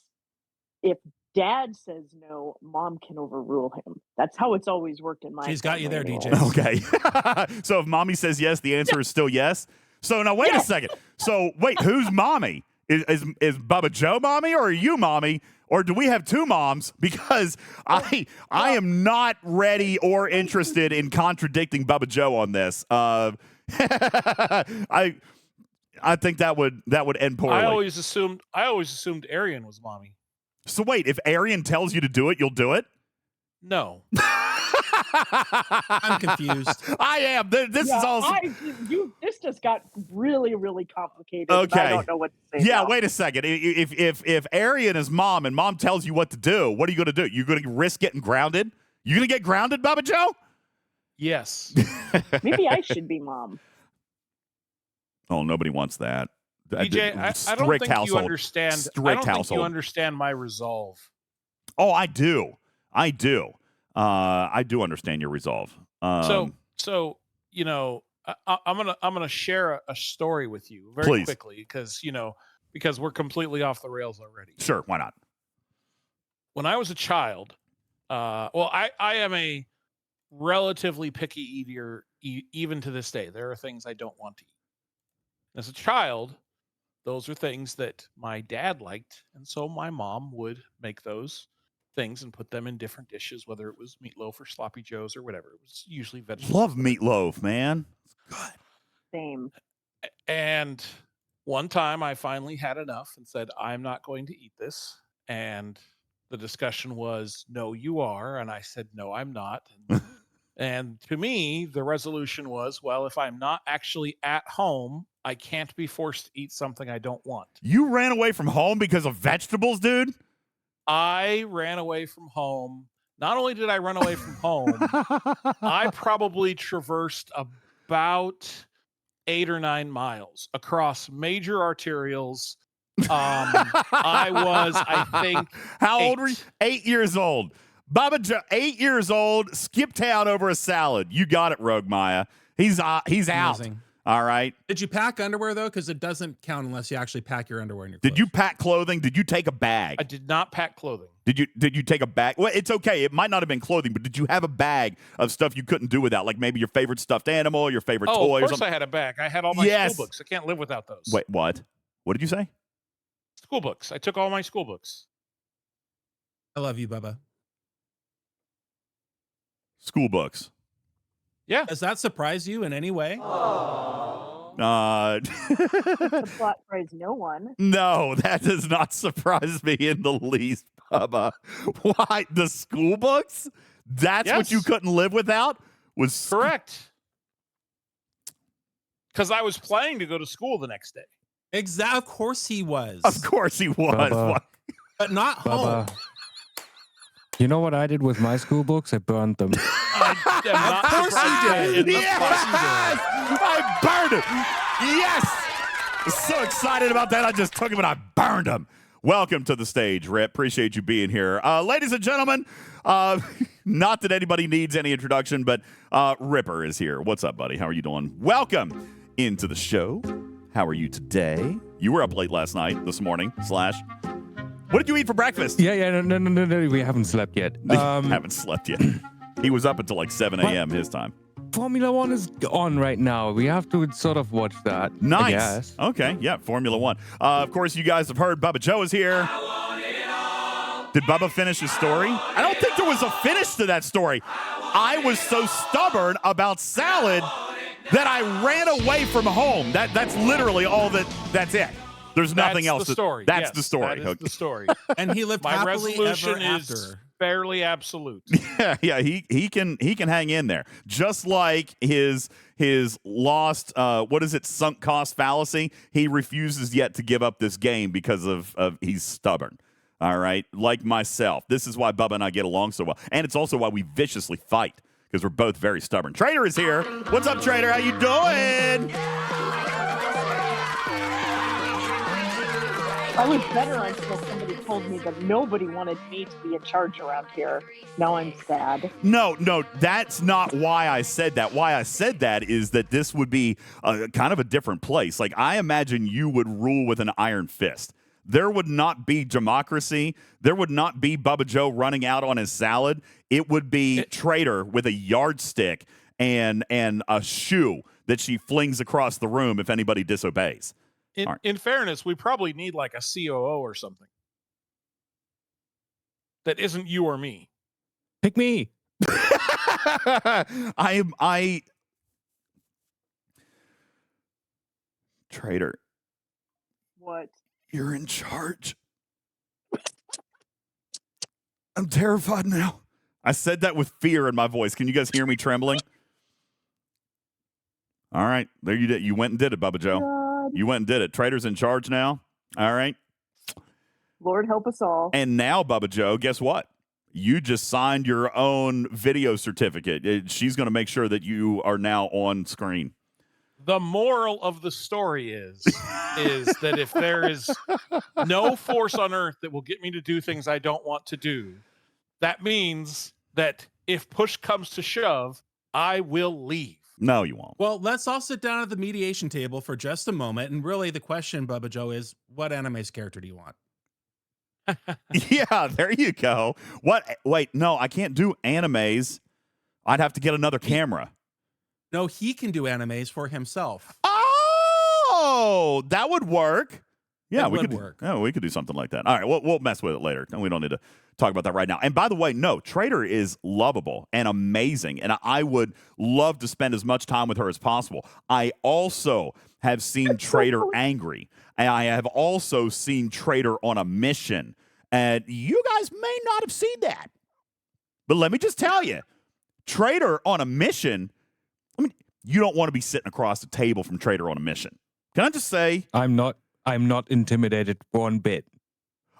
If dad says no, mom can overrule him. That's how it's always worked in my She's got you there, anyway. DJ. Okay. So if mommy says yes, the answer is still yes. So now wait a second. So wait, who's mommy? Is Bubba Joe mommy, or are you mommy? Or do we have two moms? Because I am not ready or interested in contradicting Bubba Joe on this. I think that would end poorly. I always assumed Arian was mommy. So wait, if Arian tells you to do it, you'll do it? No. I'm confused. I am. This is all. This just got really, really complicated. Okay. I don't know what to say. Yeah, now. wait a second. If Arian is mom and mom tells you what to do, what are you going to do? You're going to risk getting grounded? You going to get grounded, Bubba Joe? Yes. Maybe I should be mom. Oh, nobody wants that. DJ, I don't think you understand. I don't think you understand my resolve. Oh, I do. I do understand your resolve. So you know, I'm gonna share a story with you very quickly, because we're completely off the rails already. Sure, why not? When I was a child, I am a relatively picky eater, even to this day. There are things I don't want to eat. As a child, those are things that my dad liked, and so my mom would make those things and put them in different dishes, whether it was meatloaf or sloppy joes or whatever. It was usually vegetables. Love meatloaf, man. Good. Same. And one time I finally had enough and said, I'm not going to eat this. And the discussion was, no, you are. And I said, no, I'm not. And to me, the resolution was, well, if I'm not actually at home, I can't be forced to eat something I don't want. You ran away from home because of vegetables, dude? I ran away from home. Not only did I run away from home, I probably traversed about 8 or 9 miles across major arterials. I was, I think, how old were you? 8 years old. Bubba Joe, 8 years old, skip town over a salad. You got it, Rogue Maya. He's out. Amazing. All right. Did you pack underwear, though? Because it doesn't count unless you actually pack your underwear in your clothes. Did you pack clothing? Did you take a bag? I did not pack clothing. Did you take a bag? Well, it's okay. It might not have been clothing, but did you have a bag of stuff you couldn't do without? Like maybe your favorite stuffed animal, your favorite toy of or course something? I had a bag. I had all my school books. I can't live without those. Wait, what? What did you say? School books. I took all my school books. I love you, Bubba. School books. Yeah. Does that surprise you in any way? The plot surprise no one. No, that does not surprise me in the least, Bubba. Why? The school books? That's what you Yes. couldn't live without? Was Correct. Because I was planning to go to school the next day. Exactly. Of course he was. Of course he was. Bubba. What? But not home. Bubba. You know what I did with my school books? I burned them. I am not Of course you surprised. did. Yes! I burned him. Yes! So excited about that. I just took him and I burned him. Welcome to the stage, Rip. Appreciate you being here. Ladies and gentlemen, not that anybody needs any introduction, but Ripper is here. What's up, buddy? How are you doing? Welcome into the show. How are you today? You were up late last night, this morning, / What did you eat for breakfast? Yeah, no, we haven't slept yet. Haven't slept yet. He was up until like 7 a.m. his time. Formula One is on right now. We have to sort of watch that. I Nice. guess. Okay, yeah, Formula One. Of course, you guys have heard Bubba Joe is here. Did Bubba finish his story? I don't think there was a finish to that story. I was so stubborn about salad that I ran away from home. That's literally all that's it. There's nothing else. The story. That's Yes, the story. That is the story. And he lived My happily resolution ever is after. fairly absolute. Yeah, he can hang in there. Just like his lost what is it, sunk cost fallacy? He refuses yet to give up this game because of he's stubborn. All right, like myself. This is why Bubba and I get along so well, and it's also why we viciously fight because we're both very stubborn. Trader is here. What's up, Trader? How you doing? I was better until somebody told me that nobody wanted me to be in charge around here. Now I'm sad. No, that's not why I said that. Why I said that is that this would be kind of a different place. Like, I imagine you would rule with an iron fist. There would not be democracy. There would not be Bubba Joe running out on his salad. It would be Trader with a yardstick and a shoe that she flings across the room if anybody disobeys. In fairness, we probably need like a COO or something that isn't you or me. Pick me. Trader, What? you're in charge. I'm terrified now. I said that with fear in my voice. Can you guys hear me trembling? All right, there you did. You went and did it, Bubba Joe. God. You went and did it. Trader's in charge now. All right. Lord help us all. And now, Bubba Joe, guess what? You just signed your own video certificate. She's going to make sure that you are now on screen. The moral of the story is that if there is no force on earth that will get me to do things I don't want to do, that means that if push comes to shove, I will leave. No, you won't. Well, let's all sit down at the mediation table for just a moment. And really, the question, Bubba Joe, is what anime's character do you want? Yeah, there you go. What? Wait, no, I can't do animes. I'd have to get another camera. No, he can do animes for himself. Oh, that would work. Yeah, That we would could work. Yeah, we could do something like that. All right, we'll mess with it later. No, we don't need to talk about that right now. And by the way, no, Trader is lovable and amazing, and I would love to spend as much time with her as possible. I also have seen Trader angry, and I have also seen Trader on a mission. And you guys may not have seen that, but let me just tell you, Trader on a mission. I mean, you don't want to be sitting across the table from Trader on a mission. Can I just say? I'm not intimidated one bit.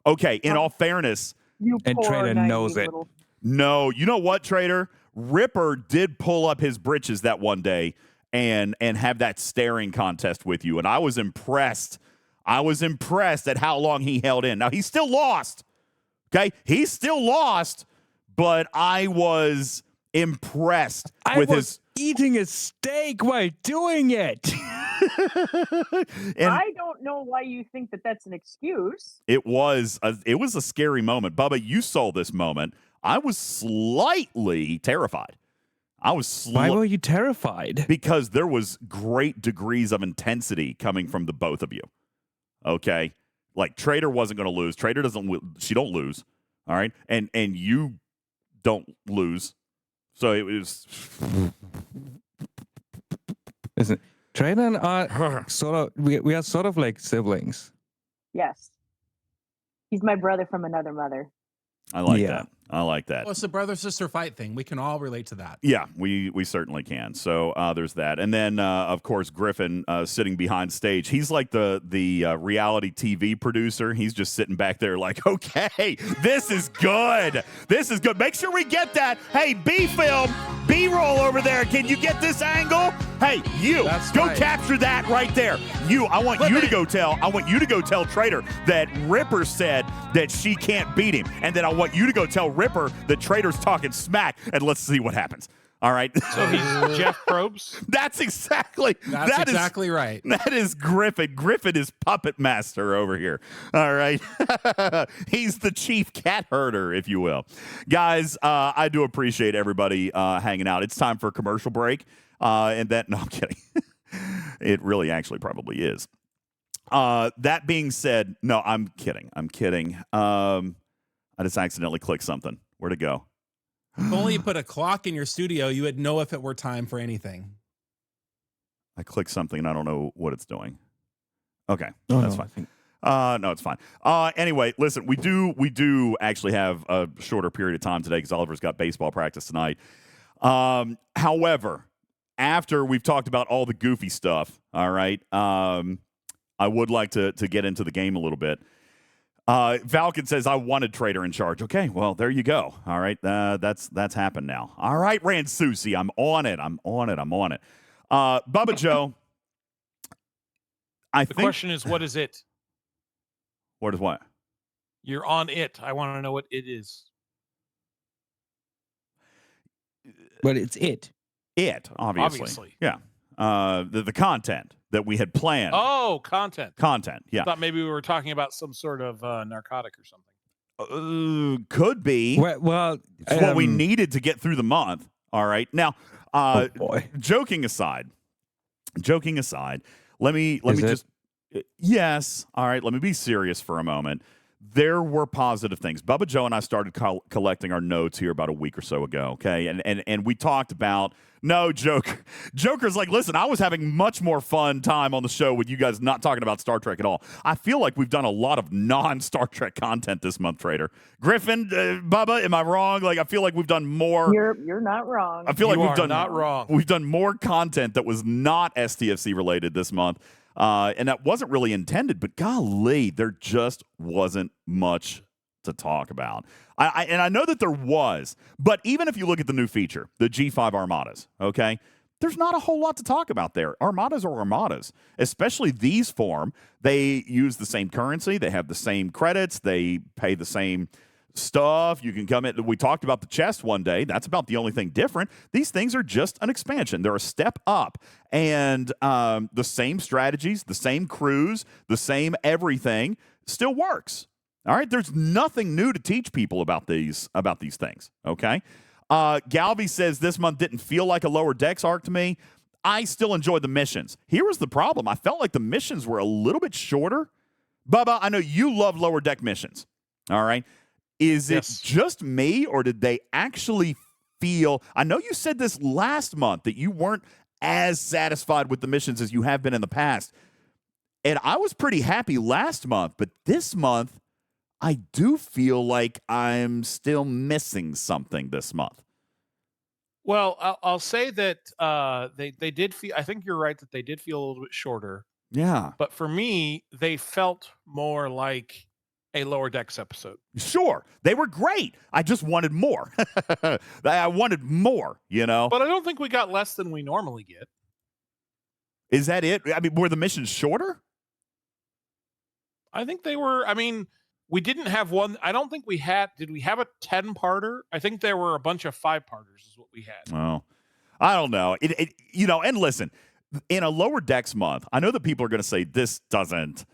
Okay, in all fairness, You And poor Trader naive knows it. little- no, you know what, Trader? Ripper did pull up his britches that one day and have that staring contest with you, and I was impressed. I was impressed at how long he held in. Now, he still lost. Okay? He still lost, but I was impressed I with was eating a steak while doing it. and I don't know why you think that that's an excuse. it was a scary moment. Bubba, you saw this moment. I was slightly terrified. I was Why were you terrified? because there was great degrees of intensity coming from the both of you. Okay? Like Trader wasn't going to lose. Trader she don't lose. All right? And you don't lose. So it was. Listen, Trader and I sort of we are sort of like siblings. Yes. He's my brother from another mother. I like that. I like that. Well, it's a brother sister fight thing. We can all relate to that. Yeah, we certainly can. So there's that, and then of course Griffin sitting behind stage. He's like the reality TV producer. He's just sitting back there like, okay, this is good. This is good. Make sure we get that. Hey, B-film, B-roll over there. Can you get this angle? Hey, you go capture that right there. I want you to go tell Trader that Ripper said that she can't beat him, and then I want you to go tell Ripper that Trader's talking smack, and let's see what happens. All right. So he's Jeff Probst. That's exactly right. That is Griffin. Griffin is puppet master over here. All right. He's the chief cat herder, if you will. Guys, I do appreciate everybody hanging out. It's time for a commercial break. No, I'm kidding. It really actually probably is. That being said, no, I'm kidding. I just accidentally clicked something. Where'd it go? If only you put a clock in your studio, you would know if it were time for anything. I clicked something and I don't know what it's doing. Okay, that's fine. No, it's fine. Anyway, listen, we do actually have a shorter period of time today because Oliver's got baseball practice tonight. However, after we've talked about all the goofy stuff, all right, I would like to get into the game a little bit. Falcon says, I wanted Trader in charge. Okay, well, there you go. All right, that's happened now. All right, Ransusi, I'm on it. Bubba Joe, the question is, what is it? What is what? You're on it. I want to know what it is. But it's it. It, obviously. Yeah. The content that we had planned. Oh, content. Yeah. I thought maybe we were talking about some sort of narcotic or something. Could be. Well, it's what we needed to get through the month. All right. Now, joking aside, let me just. Yes. All right. Let me be serious for a moment. There were positive things. Bubba Joe and I started collecting our notes here about a week or so ago, okay? And we talked about, no, Joker's like, listen, I was having much more fun time on the show with you guys not talking about Star Trek at all. I feel like we've done a lot of non-Star Trek content this month, Trader. Griffin, Bubba, am I wrong? Like, I feel like we've done more. You're not wrong. I feel like we've done more content that was not STFC related this month. And that wasn't really intended, but golly, there just wasn't much to talk about. And I know that there was, but even if you look at the new feature, the G5 Armadas, okay, there's not a whole lot to talk about there. Armadas are Armadas, especially these form. They use the same currency. They have the same credits. They pay the same stuff. You can come in. We talked about the chest one day. That's about the only thing different. These things are just an expansion. They're a step up. And the same strategies, the same crews, the same everything still works. All right? There's nothing new to teach people about these things. Okay? Galvey says this month didn't feel like a Lower Decks arc to me. I still enjoyed the missions. Here was the problem. I felt like the missions were a little bit shorter. Bubba, I know you love Lower Deck missions. All right? Is it just me, or did they actually feel... I know you said this last month, that you weren't as satisfied with the missions as you have been in the past. And I was pretty happy last month, but this month, I do feel like I'm still missing something this month. Well, I'll say that they did feel... I think you're right that they did feel a little bit shorter. Yeah. But for me, they felt more like a Lower Decks episode. Sure. They were great. I just wanted more. I wanted more, you know? But I don't think we got less than we normally get. Is that it? I mean, were the missions shorter? I think they were. I mean, we didn't have one. I don't think we had. Did we have a 10-parter? I think there were a bunch of 5-parters is what we had. Well, I don't know. And listen, in a Lower Decks month, I know that people are going to say this doesn't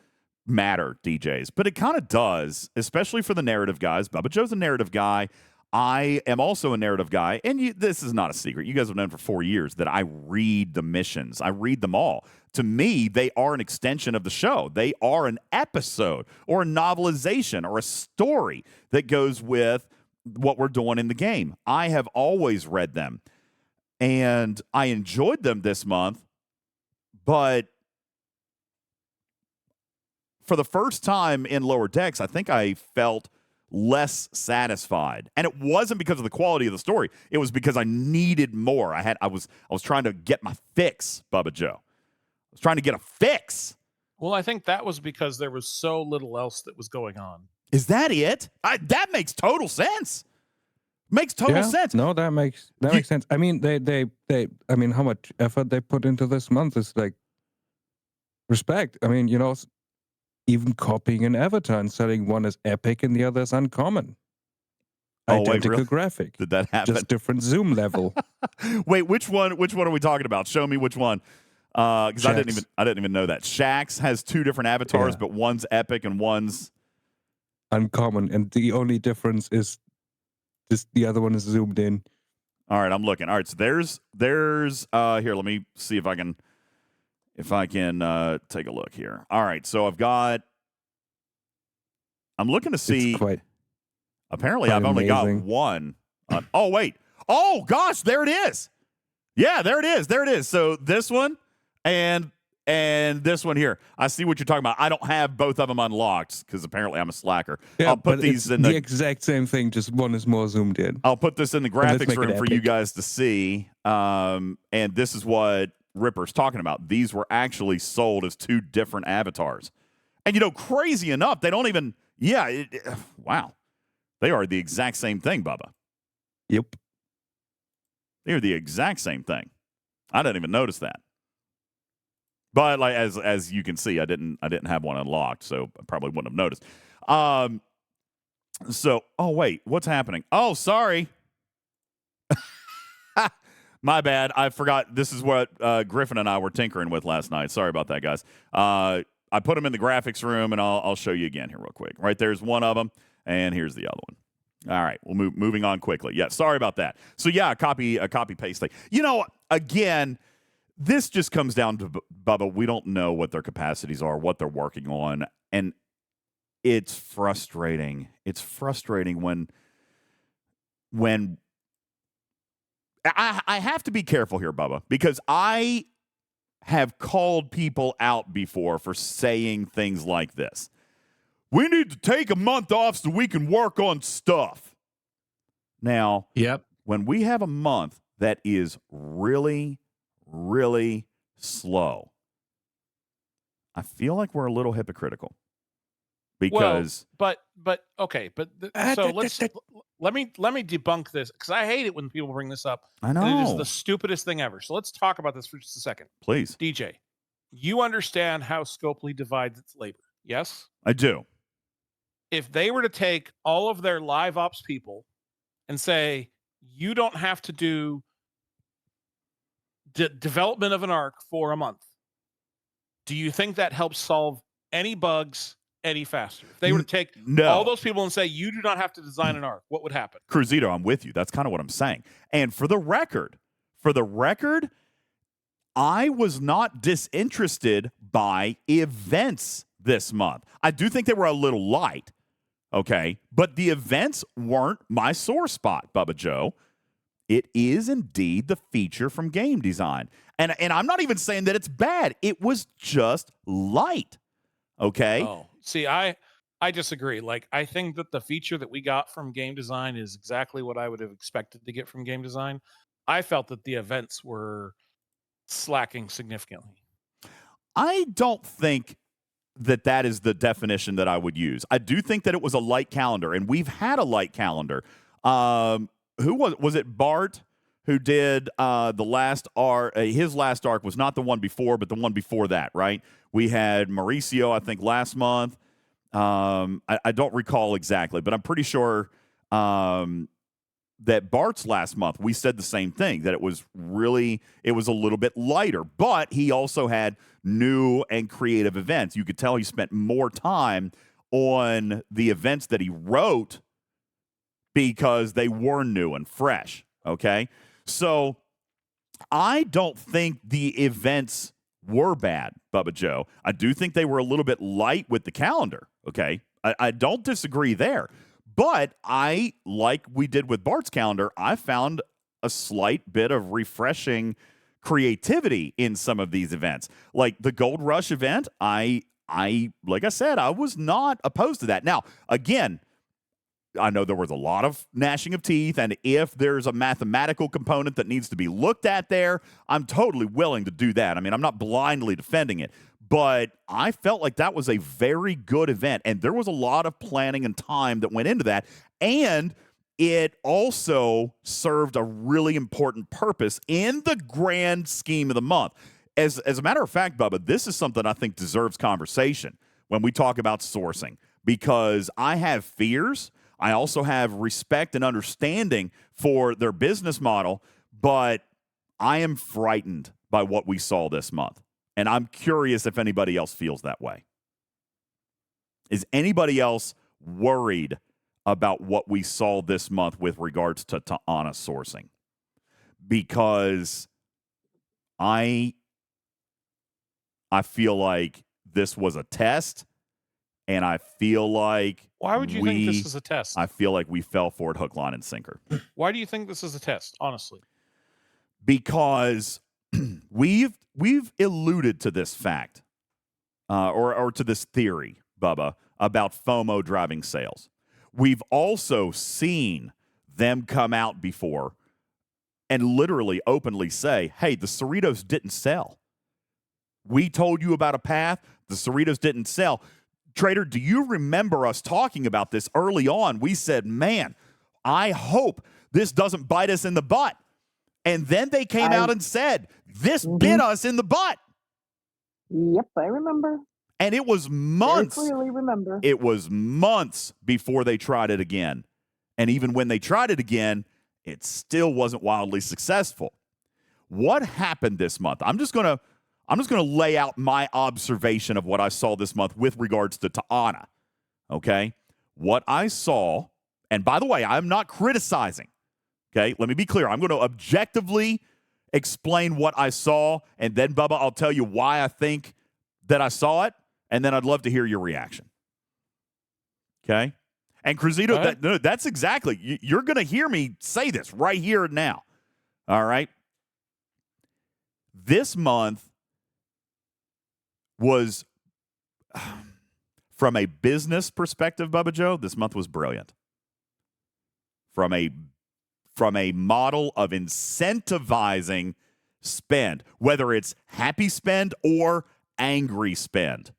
matter, DJs, but it kind of does, especially for the narrative guys. Bubba Joe's a narrative guy. I am also a narrative guy, and this is not a secret. You guys have known for 4 years that I read the missions. I read them all. To me, they are an extension of the show. They are an episode or a novelization or a story that goes with what we're doing in the game. I have always read them, and I enjoyed them this month, but for the first time in Lower Decks, I think I felt less satisfied. And it wasn't because of the quality of the story. It was because I needed more. I was trying to get my fix, Bubba Joe. I was trying to get a fix. Well, I think that was because there was so little else that was going on. Is that it? That makes total sense. Makes total sense. No, that makes sense. I mean, they I mean, how much effort they put into this month is like respect. I mean, even copying an avatar and selling one as epic and the other as uncommon. Identical really? graphic. Did that happen? Just different zoom level. Wait, which one are we talking about? Show me which one. Because I didn't even know that. Shax has two different avatars, but one's epic and one's uncommon, and the only difference is just the other one is zoomed in. All right, I'm looking. All right, so there's here, let me see if I can take a look here. All right, so I'm looking to see. Apparently, I've only got one. Oh, wait. Oh, gosh, there it is. Yeah, there it is. There it is. So this one and this one here. I see what you're talking about. I don't have both of them unlocked because apparently I'm a slacker. Yeah, I'll put these in the exact same thing, just one is more zoomed in. I'll put this in the graphics room for you guys to see. And this is what Ripper's talking about. These were actually sold as two different avatars. And, crazy enough, they don't even, wow. They are the exact same thing, Bubba. Yep. They're the exact same thing. I didn't even notice that. But like as you can see, I didn't have one unlocked, so I probably wouldn't have noticed. So, oh wait, what's happening? Oh, sorry. My bad. I forgot. This is what Griffin and I were tinkering with last night. Sorry about that, guys. I put them in the graphics room, and I'll show you again here real quick. Right there's one of them, and here's the other one. All right, we'll moving on quickly. Yeah, sorry about that. So yeah, a copy paste thing. Again, this just comes down to Bubba. We don't know what their capacities are, what they're working on, and it's frustrating. It's frustrating when I have to be careful here, Bubba, because I have called people out before for saying things like this. We need to take a month off so we can work on stuff. Now, when we have a month that is really, really slow, I feel like we're a little hypocritical. Because, so let me debunk this because I hate it when people bring this up. I know and it is the stupidest thing ever. So let's talk about this for just a second, please. DJ, you understand how Scopely divides its labor? Yes, I do. If they were to take all of their live ops people and say you don't have to do development of an arc for a month, do you think that helps solve any bugs any faster? If they were to take all those people and say you do not have to design an arc, what would happen? Cruzito, I'm with you. That's kind of what I'm saying. And for the record, I was not disinterested by events this month. I do think they were a little light, okay? But the events weren't my sore spot, Bubba Joe. It is indeed the feature from game design. And I'm not even saying that it's bad. It was just light, okay? Oh, see, I disagree. Like, I think that the feature that we got from game design is exactly what I would have expected to get from game design. I felt that the events were slacking significantly. I don't think that is the definition that I would use. I do think that it was a light calendar, and we've had a light calendar. Who was it? Bart, who did the last arc. His last arc was not the one before, but the one before that, right? We had Mauricio, I think, last month. I don't recall exactly, but I'm pretty sure that Bart's last month, we said the same thing, that it was a little bit lighter, but he also had new and creative events. You could tell he spent more time on the events that he wrote because they were new and fresh, okay? So I don't think the events were bad, Bubba Joe. I do think they were a little bit light with the calendar, okay? I don't disagree there. But like we did with Bart's calendar, I found a slight bit of refreshing creativity in some of these events. Like the Gold Rush event, I like I said, I was not opposed to that. Now, again, I know there was a lot of gnashing of teeth, and if there's a mathematical component that needs to be looked at there, I'm totally willing to do that. I mean, I'm not blindly defending it, but I felt like that was a very good event, and there was a lot of planning and time that went into that, and it also served a really important purpose in the grand scheme of the month. As a matter of fact, Bubba, this is something I think deserves conversation when we talk about sourcing, because I have fears. I also have respect and understanding for their business model, but I am frightened by what we saw this month. And I'm curious if anybody else feels that way. Is anybody else worried about what we saw this month with regards to Ta'ana sourcing? Because I feel like this was a test, and I feel like Why would you think this is a test? I feel like we fell for it hook, line, and sinker. Why do you think this is a test, honestly? Because we've alluded to this fact, or to this theory, Bubba, about FOMO driving sales. We've also seen them come out before and literally openly say, hey, the Cerritos didn't sell. We told you about a path. The Cerritos didn't sell. Trader, do you remember us talking about this early on? We said, man, I hope this doesn't bite us in the butt. And then they came out and said, this bit us in the butt. Yep, I remember. And it was months. Very clearly remember. It was months before they tried it again. And even when they tried it again, it still wasn't wildly successful. What happened this month? I'm just going to lay out my observation of what I saw this month with regards to Ta'ana. Okay? What I saw, and by the way, I'm not criticizing. Okay? Let me be clear. I'm going to objectively explain what I saw, and then, Bubba, I'll tell you why I think that I saw it, and then I'd love to hear your reaction. Okay? And Cruzito, that's exactly, you're going to hear me say this right here and now. All right? This month was, from a business perspective, Bubba Joe, this month was brilliant. From a model of incentivizing spend, whether it's happy spend or angry spend.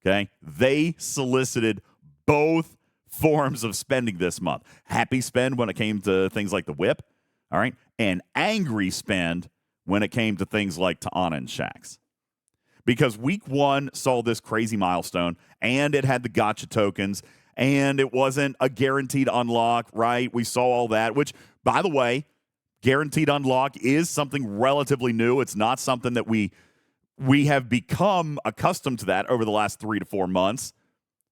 Okay? They solicited both forms of spending this month. Happy spend when it came to things like the whip, all right? And angry spend when it came to things like Ta'ana and Shaxx. Because week one saw this crazy milestone, and it had the gotcha tokens, and it wasn't a guaranteed unlock, right? We saw all that, which, by the way, guaranteed unlock is something relatively new. It's not something that we have become accustomed to that over the last 3 to 4 months.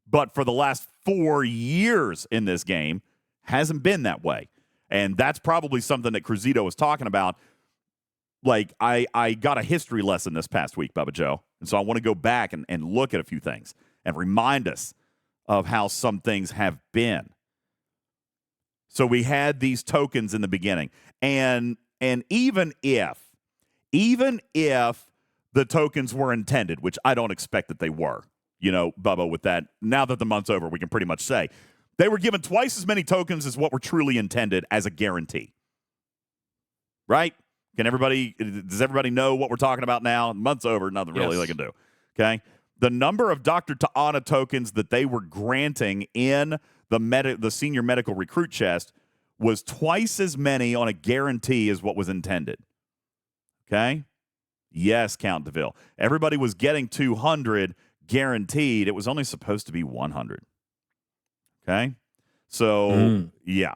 But for the last 4 years in this game, hasn't been that way. And that's probably something that Cruzito was talking about. Like, I got a history lesson this past week, Bubba Joe. And so I want to go back and look at a few things and remind us of how some things have been. So we had these tokens in the beginning. And even if the tokens were intended, which I don't expect that they were, you know, Bubba, with that, now that the month's over, we can pretty much say they were given twice as many tokens as what were truly intended as a guarantee. Right? Does everybody know what we're talking about now? The month's over, nothing really they can do. Okay? The number of Dr. Ta'ana tokens that they were granting in the senior medical recruit chest was twice as many on a guarantee as what was intended. Okay? Yes, Count DeVille. Everybody was getting 200 guaranteed. It was only supposed to be 100. Okay? So, yeah.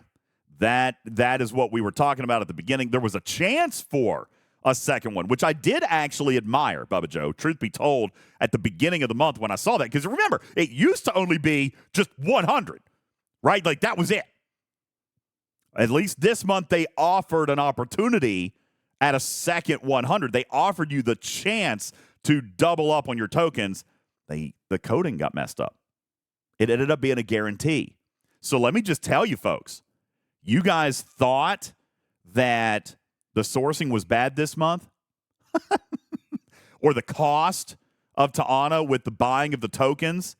That is what we were talking about at the beginning. There was a chance for a second one, which I did actually admire, Bubba Joe, truth be told, at the beginning of the month when I saw that. Because remember, it used to only be just 100, right? Like, that was it. At least this month, they offered an opportunity at a second 100. They offered you the chance to double up on your tokens. The coding got messed up. It ended up being a guarantee. So let me just tell you, folks, you guys thought that the sourcing was bad this month? Or the cost of Ta'ana with the buying of the tokens,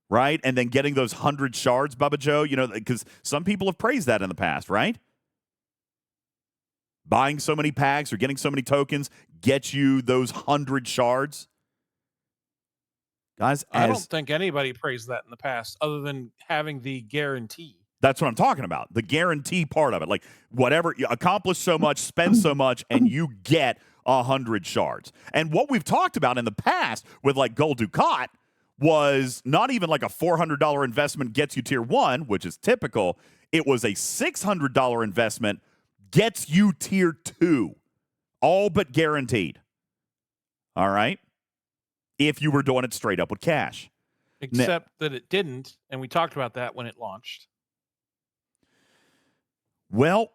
right? And then getting those 100 shards, Bubba Joe, because some people have praised that in the past, right? Buying so many packs or getting so many tokens gets you those 100 shards. Guys, I don't think anybody praised that in the past other than having the guarantee. That's what I'm talking about. The guarantee part of it. Like, whatever, you accomplish so much, spend so much, and you get 100 shards. And what we've talked about in the past with, like, Gold Ducat was not even like a $400 investment gets you tier 1, which is typical. It was a $600 investment gets you tier 2. All but guaranteed. All right? If you were doing it straight up with cash. Except that it didn't, and we talked about that when it launched. Well,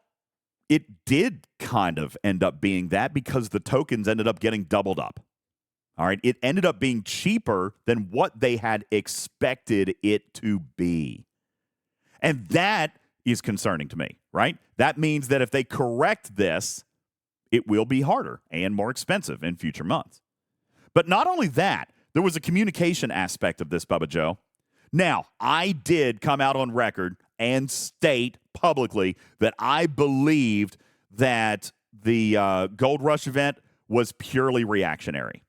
it did kind of end up being that because the tokens ended up getting doubled up. All right. It ended up being cheaper than what they had expected it to be. And that is concerning to me, right? That means that if they correct this, it will be harder and more expensive in future months. But not only that, there was a communication aspect of this, Bubba Joe. Now, I did come out on record and state publicly that I believed that the Gold Rush event was purely reactionary.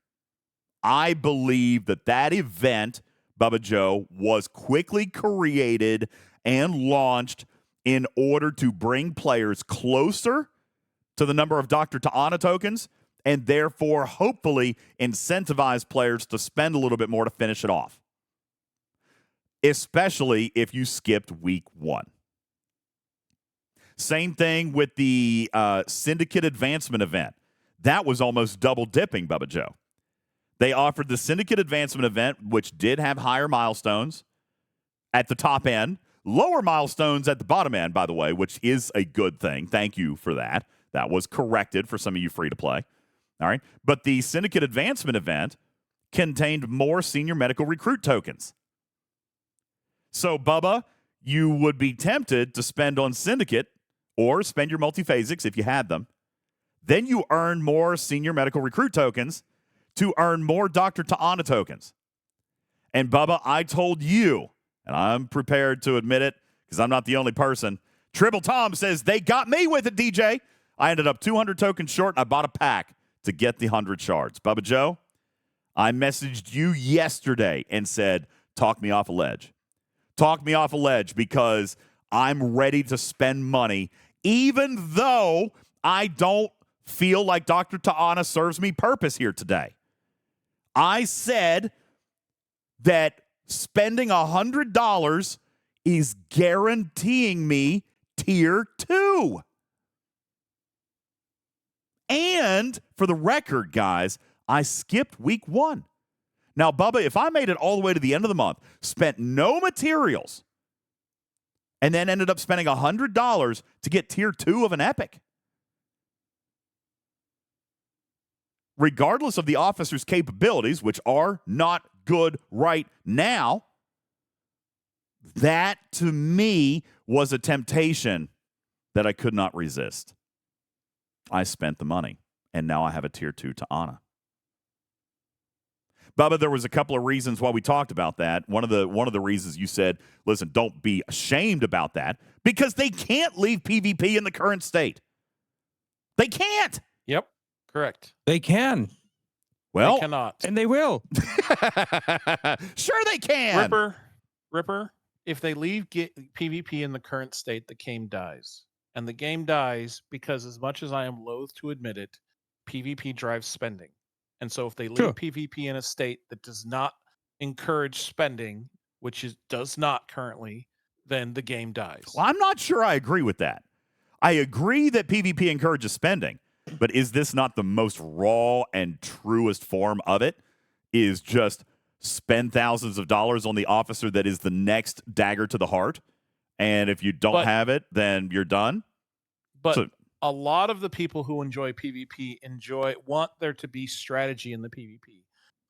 I believe that that event, Bubba Joe, was quickly created and launched in order to bring players closer to the number of Dr. Ta'ana tokens and therefore hopefully incentivize players to spend a little bit more to finish it off, especially if you skipped week 1. Same thing with the Syndicate Advancement event. That was almost double dipping, Bubba Joe. They offered the Syndicate Advancement event, which did have higher milestones at the top end, lower milestones at the bottom end, by the way, which is a good thing. Thank you for that. That was corrected for some of you free to play. All right. But the Syndicate Advancement event contained more senior medical recruit tokens. So, Bubba, you would be tempted to spend on Syndicate or spend your multiphasics if you had them. Then you earn more senior medical recruit tokens to earn more Dr. Ta'ana tokens. And, Bubba, I told you, and I'm prepared to admit it because I'm not the only person. Tribble Tom says, they got me with it, DJ. I ended up 200 tokens short, and I bought a pack to get the 100 shards. Bubba Joe, I messaged you yesterday and said, talk me off a ledge. Talk me off a ledge because I'm ready to spend money, even though I don't feel like Dr. Ta'ana serves me purpose here today. I said that spending $100 is guaranteeing me tier 2. And for the record, guys, I skipped week 1. Now, Bubba, if I made it all the way to the end of the month, spent no materials, and then ended up spending $100 to get tier 2 of an epic, regardless of the officer's capabilities, which are not good right now, that to me was a temptation that I could not resist. I spent the money, and now I have a tier 2 Ta'ana. Bubba, there was a couple of reasons why we talked about that. One of the reasons you said, listen, don't be ashamed about that, because they can't leave PvP in the current state. They can't. Yep, correct. They can. Well, they cannot. And they will. Sure they can. Ripper, if they leave PvP in the current state, the game dies. And the game dies because, as much as I am loath to admit it, PvP drives spending. And so if they leave PvP in a state that does not encourage spending, which does not currently, then the game dies. Well, I'm not sure I agree with that. I agree that PvP encourages spending, but is this not the most raw and truest form of it? Is just spend thousands of dollars on the officer that is the next dagger to the heart, and if you don't have it, then you're done? But a lot of the people who enjoy PvP want there to be strategy in the PvP.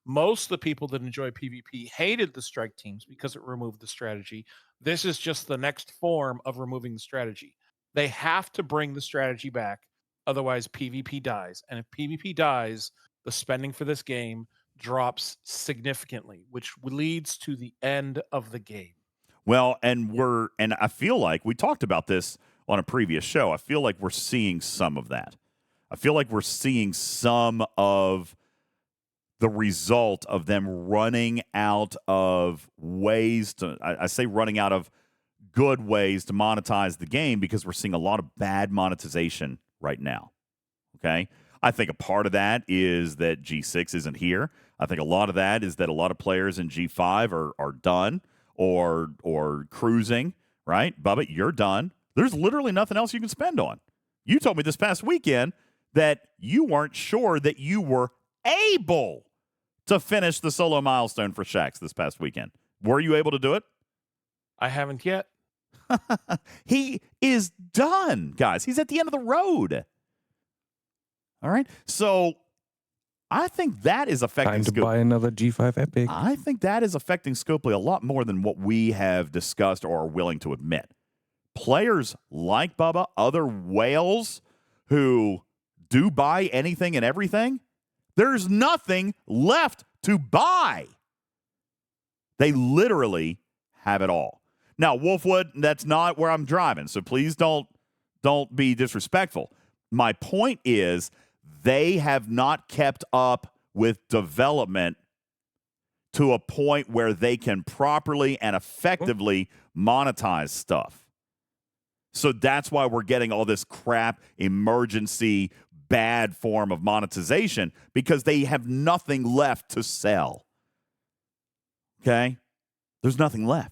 Most of the people that enjoy PvP hated the strike teams because it removed the strategy. This is just the next form of removing the strategy. They have to bring the strategy back, otherwise PvP dies. And if PvP dies, the spending for this game drops significantly, which leads to the end of the game. Well, and I feel like we talked about this on a previous show. I feel like we're seeing some of that. I feel like we're seeing some of the result of them running out of ways to, I say running out of good ways to monetize the game, because we're seeing a lot of bad monetization right now. Okay? I think a part of that is that G6 isn't here. I think a lot of that is that a lot of players in G5 are done or cruising, right? Bubba, you're done. There's literally nothing else you can spend on. You told me this past weekend that you weren't sure that you were able to finish the solo milestone for Shaxx this past weekend. Were you able to do it? I haven't yet. He is done, guys. He's at the end of the road. All right. So I think that is affecting Time to buy another G5 Epic. I think that is affecting Scopely a lot more than what we have discussed or are willing to admit. Players like Bubba, other whales who do buy anything and everything, there's nothing left to buy. They literally have it all. Now, Wolfwood, that's not where I'm driving, so please don't be disrespectful. My point is they have not kept up with development to a point where they can properly and effectively monetize stuff. So that's why we're getting all this crap, emergency, bad form of monetization, because they have nothing left to sell. Okay? There's nothing left.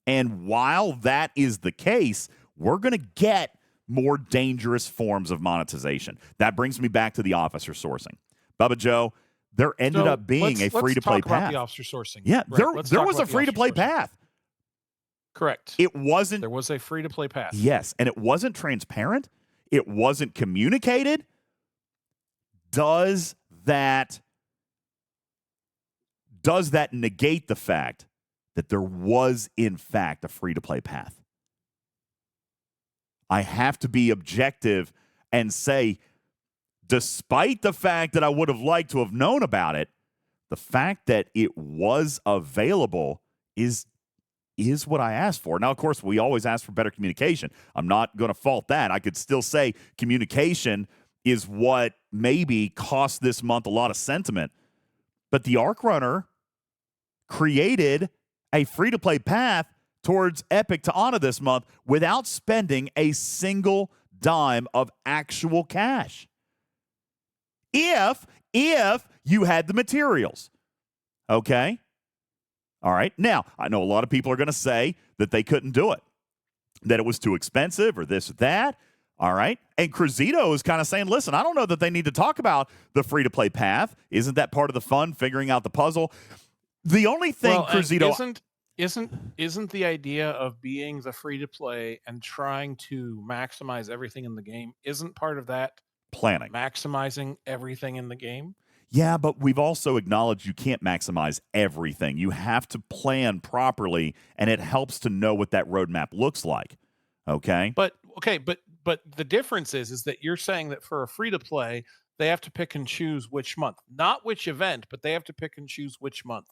And while that is the case, we're going to get more dangerous forms of monetization. That brings me back to the officer sourcing. Bubba Joe, there ended up being a free-to-play let's talk about path. The officer sourcing. Yeah, Right. there was a free-to-play path. Correct. It wasn't. There was a free-to-play path. Yes, and it wasn't transparent. It wasn't communicated. Does that negate the fact that there was, in fact, a free-to-play path? I have to be objective and say, despite the fact that I would have liked to have known about it, the fact that it was available is what I asked for. Now, of course, we always ask for better communication. I'm not going to fault that. I could still say communication is what maybe cost this month a lot of sentiment. But the Arc Runner created a free-to-play path towards Epic to honor this month without spending a single dime of actual cash. If you had the materials. Okay? All right. Now, I know a lot of people are going to say that they couldn't do it, that it was too expensive or this or that. All right. And Cruzito is kind of saying, listen, I don't know that they need to talk about the free-to-play path. Isn't that part of the fun, figuring out the puzzle? The only thing, Cruzito... Isn't the idea of being the free-to-play and trying to maximize everything in the game, isn't part of that planning? Maximizing everything in the game? Yeah, but we've also acknowledged you can't maximize everything. You have to plan properly, and it helps to know what that roadmap looks like. Okay? But the difference is that you're saying that for a free-to-play, they have to pick and choose which month. Not which event, but they have to pick and choose which month.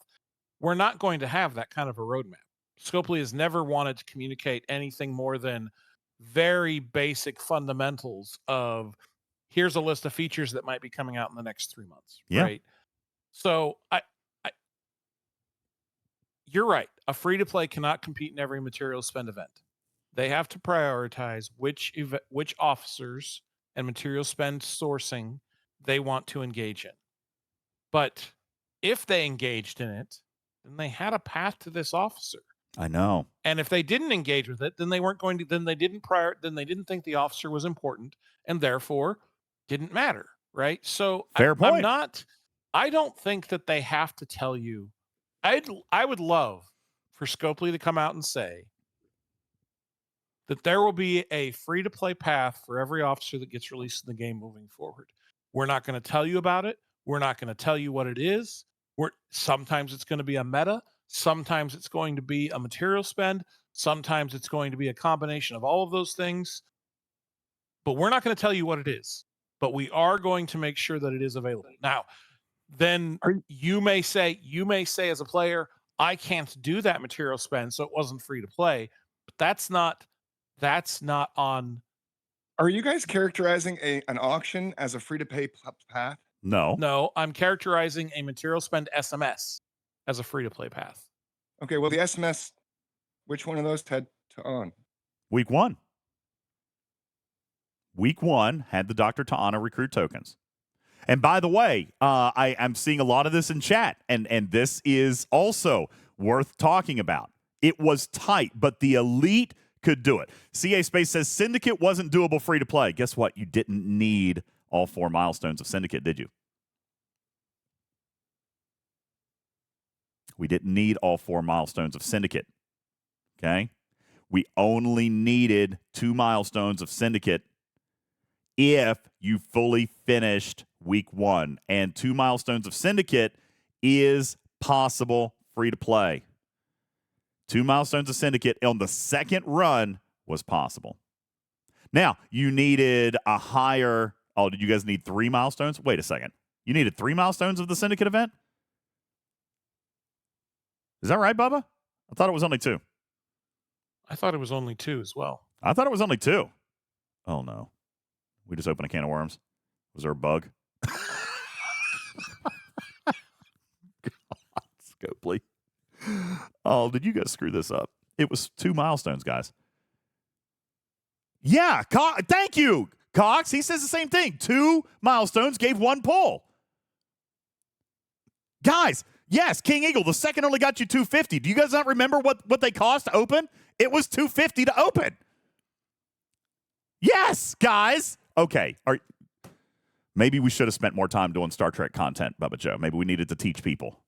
We're not going to have that kind of a roadmap. Scopely has never wanted to communicate anything more than very basic fundamentals of, here's a list of features that might be coming out in the next 3 months. Yeah. Right. So you're right. A free-to-play cannot compete in every material spend event. They have to prioritize which officers and material spend sourcing they want to engage in. But if they engaged in it, then they had a path to this officer. I know. And if they didn't engage with it, then they weren't going to. Then they didn't think the officer was important, and therefore didn't matter. Right. So fair point. I don't think that they have to tell you. I would love for Scopely to come out and say that there will be a free-to-play path for every officer that gets released in the game moving forward. We're not going to tell you about it. We're not going to tell you what it is. Sometimes it's going to be a meta. Sometimes it's going to be a material spend. Sometimes it's going to be a combination of all of those things. But we're not going to tell you what it is. But we are going to make sure that it is available. Now, then you may say as a player, I can't do that material spend, so it wasn't free to play. But that's not on. Are you guys characterizing an auction as a free-to-pay path? No, I'm characterizing a material spend SMS as a free-to-play path. Okay, well, the SMS, which one of those had to on? Week 1. Week 1 had the Dr. Ta'ana recruit tokens. And by the way, I'm seeing a lot of this in chat, and this is also worth talking about. It was tight, but the elite could do it. CA Space says Syndicate wasn't doable free to play. Guess what? You didn't need all 4 milestones of Syndicate, did you? We didn't need all 4 milestones of Syndicate. Okay? We only needed 2 milestones of Syndicate if you fully finished week 1. And 2 milestones of Syndicate is possible free to play. 2 milestones of Syndicate on the second run was possible. Now, you needed a higher... Oh, did you guys need 3 milestones? Wait a second. You needed 3 milestones of the Syndicate event? Is that right, Bubba? I thought it was only 2. I thought it was only 2 as well. I thought it was only 2. Oh, no. We just opened a can of worms. Was there a bug? God, Scopely. Oh, did you guys screw this up? It was 2 milestones, guys. Yeah, thank you, Cox. He says the same thing. 2 milestones gave 1 pull. Guys, yes, King Eagle, the second only got you 250. Do you guys not remember what they cost to open? It was 250 to open. Yes, guys. Okay. Maybe we should have spent more time doing Star Trek content, Bubba Joe. Maybe we needed to teach people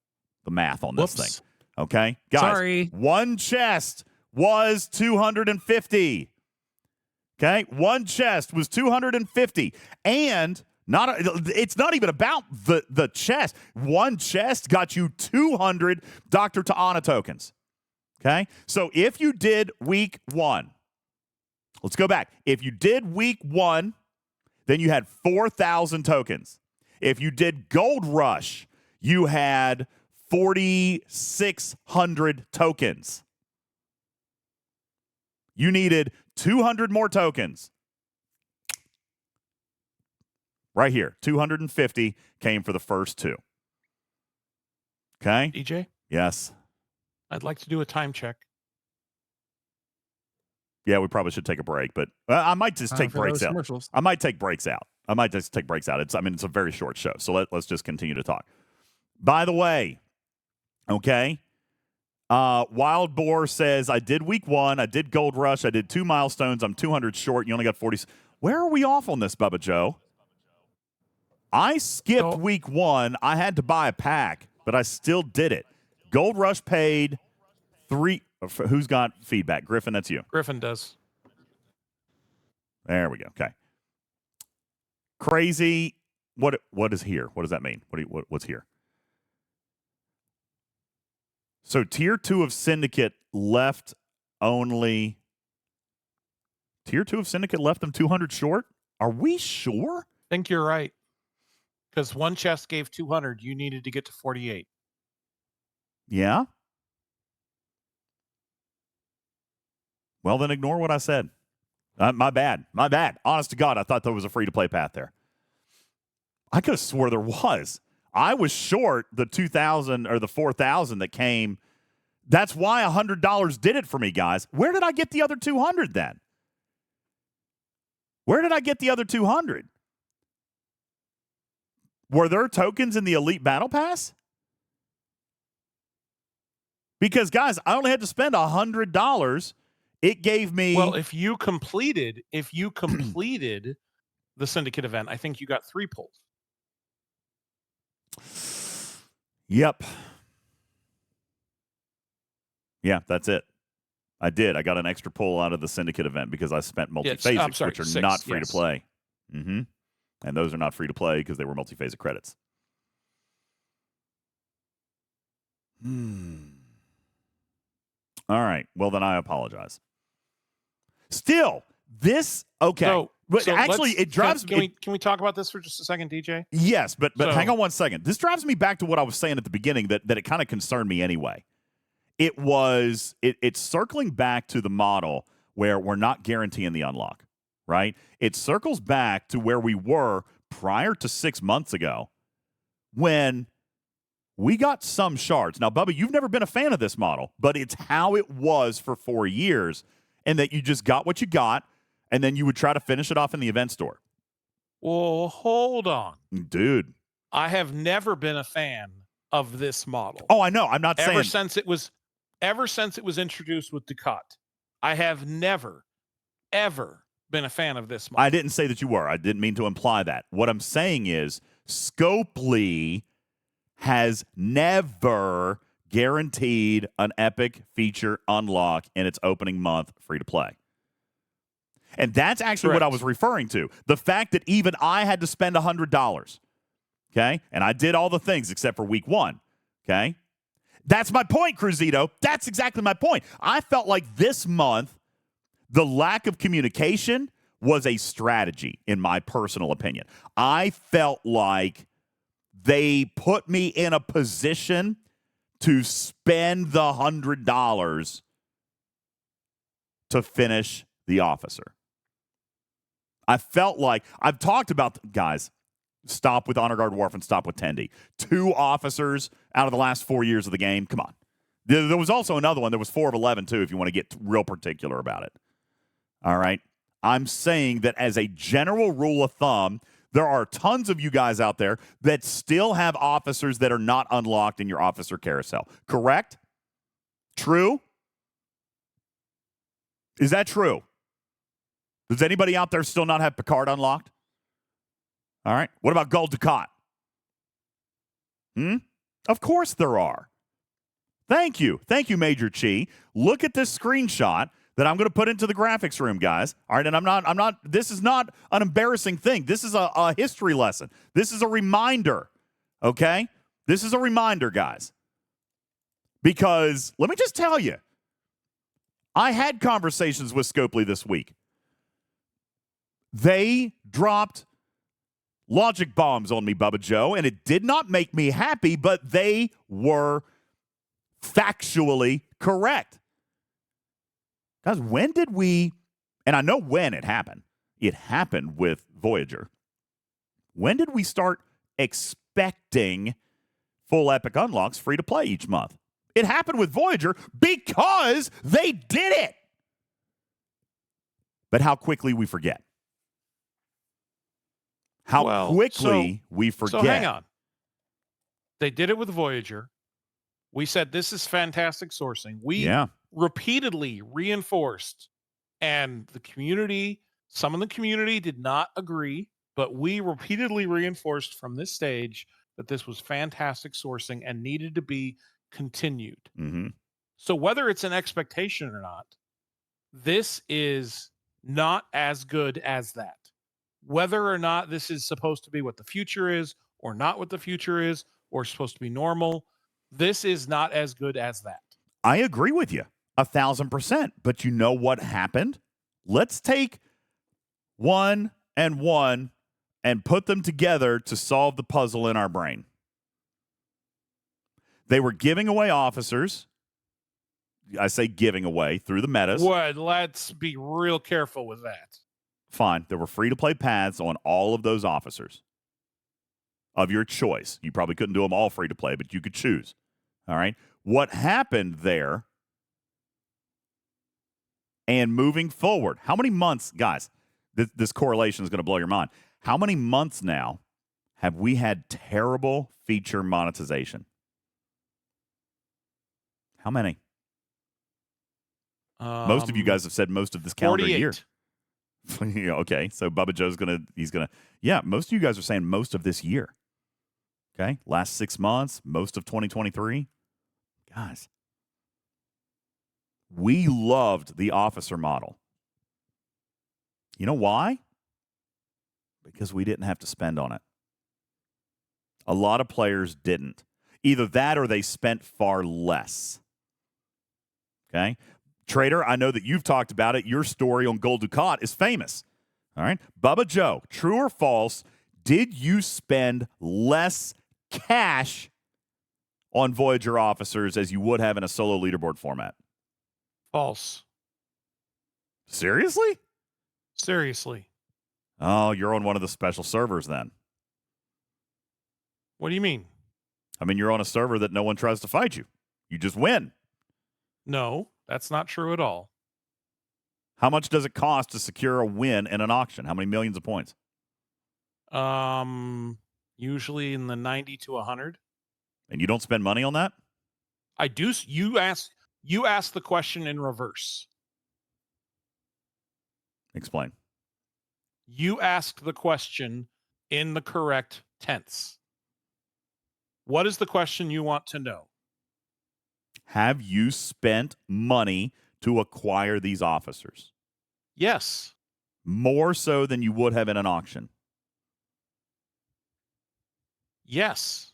the math on this thing. Okay? Guys, Sorry. 1 chest was 250. Okay? 1 chest was 250. And it's not even about the chest. 1 chest got you 200 Dr. Ta'ana tokens. Okay? So if you did week 1, let's go back. If you did week 1, then you had 4,000 tokens. If you did Gold Rush, you had 4,600 tokens. You needed 200 more tokens. Right here, 250 came for the first 2. Okay? DJ? Yes. I'd like to do a time check. Yeah, we probably should take a break, but I might just take breaks out. I might take breaks out. It's a very short show, so let's just continue to talk. By the way, okay, Wild Boar says, I did week 1, I did Gold Rush, I did 2 milestones, I'm 200 short, you only got 40. Where are we off on this, Bubba Joe? I skipped week 1. I had to buy a pack, but I still did it. Gold Rush paid 3... Who's got feedback? Griffin, that's you. Griffin does. There we go. Okay. Crazy. What is here? What does that mean? What's here? So tier 2 of Syndicate left only. Tier 2 of Syndicate left them 200 short? Are we sure? I think you're right. Because 1 chest gave 200. You needed to get to 48. Yeah? Well, then ignore what I said. My bad. Honest to God, I thought there was a free-to-play path there. I could have swore there was. I was short the 2,000 or the 4,000 that came. That's why $100 did it for me, guys. Where did I get the other 200 then? Where did I get the other 200? Were there tokens in the Elite Battle Pass? Because, guys, I only had to spend $100. It gave me... Well, if you completed the Syndicate event, I think you got 3 pulls. Yep. Yeah, that's it. I did. I got an extra pull out of the Syndicate event because I spent multi-phasics, which are not free to play. Mm-hmm. And those are not free to play because they were multi-phasic credits. All right. Well, then I apologize. Still, this okay. But actually, it drives me. Can we talk about this for just a second, DJ? Yes, but hang on one second. This drives me back to what I was saying at the beginning that it kind of concerned me anyway. It's circling back to the model where we're not guaranteeing the unlock, right? It circles back to where we were prior to 6 months ago when we got some shards. Now, Bubba, you've never been a fan of this model, but it's how it was for 4 years, and that you just got what you got, and then you would try to finish it off in the event store. Well, hold on. Dude. I have never been a fan of this model. Oh, I know. I'm not saying. Ever since it was introduced with Ducat, I have never, ever been a fan of this model. I didn't say that you were. I didn't mean to imply that. What I'm saying is Scopely has never guaranteed an epic feature unlock in its opening month free to play. And that's actually Correct. what I was referring to. The fact that even I had to spend $100. Okay? And I did all the things except for week 1. Okay? That's my point, Cruzito. That's exactly my point. I felt like this month, the lack of communication was a strategy, in my personal opinion. I felt like they put me in a position to spend the $100 to finish the officer. I felt like I've talked about, guys, stop with Honor Guard Wharf and stop with Tendy. 2 officers out of the last 4 years of the game. Come on. There was also another one. There was 4 of 11, too, if you want to get real particular about it. All right? I'm saying that as a general rule of thumb, there are tons of you guys out there that still have officers that are not unlocked in your officer carousel. Correct? True? Is that true? Does anybody out there still not have Picard unlocked? All right. What about Gold Ducat? Of course there are. Thank you. Thank you, Major Chi. Look at this screenshot that I'm going to put into the graphics room, guys. All right, and I'm not, this is not an embarrassing thing. This is a history lesson. This is a reminder, okay? This is a reminder, guys. Because let me just tell you, I had conversations with Scopely this week. They dropped logic bombs on me, Bubba Joe, and it did not make me happy, but they were factually correct. Guys, when did we, and I know when it happened with Voyager. When did we start expecting full epic unlocks free to play each month? It happened with Voyager because they did it. But how quickly we forget. How quickly we forget. So hang on. They did it with Voyager. We said this is fantastic sourcing. We repeatedly reinforced, and the community, some of the community did not agree, but we repeatedly reinforced from this stage that this was fantastic sourcing and needed to be continued. Mm-hmm. So whether it's an expectation or not, this is not as good as that. Whether or not this is supposed to be what the future is or not what the future is or supposed to be normal, this is not as good as that. I agree with you 1,000%. But you know what happened? Let's take 1 and 1 and put them together to solve the puzzle in our brain. They were giving away officers. I say giving away through the metas. Well, let's be real careful with that. Fine. There were free-to-play paths on all of those officers of your choice. You probably couldn't do them all free-to-play, but you could choose. All right? What happened there, and moving forward, how many months, guys, this correlation is going to blow your mind. How many months now have we had terrible feature monetization? How many? Most of you guys have said most of this calendar 48. year. Okay, so Bubba Joe's most of you guys are saying most of this year. Okay, last 6 months, most of 2023. Guys, we loved the officer model. You know why? Because we didn't have to spend on it. A lot of players didn't. Either that or they spent far less. Okay? Trader, I know that you've talked about it. Your story on Gold Ducat is famous. All right? Bubba Joe, true or false, did you spend less cash on Voyager officers as you would have in a solo leaderboard format? False. Seriously? Seriously. Oh, you're on one of the special servers then. What do you mean? I mean, you're on a server that no one tries to fight you. You just win. No, that's not true at all. How much does it cost to secure a win in an auction? How many millions of points? Usually in the 90 to 100. And you don't spend money on that? I do. You ask the question in reverse. Explain. You ask the question in the correct tense. What is the question you want to know? Have you spent money to acquire these officers? Yes. More so than you would have in an auction? Yes.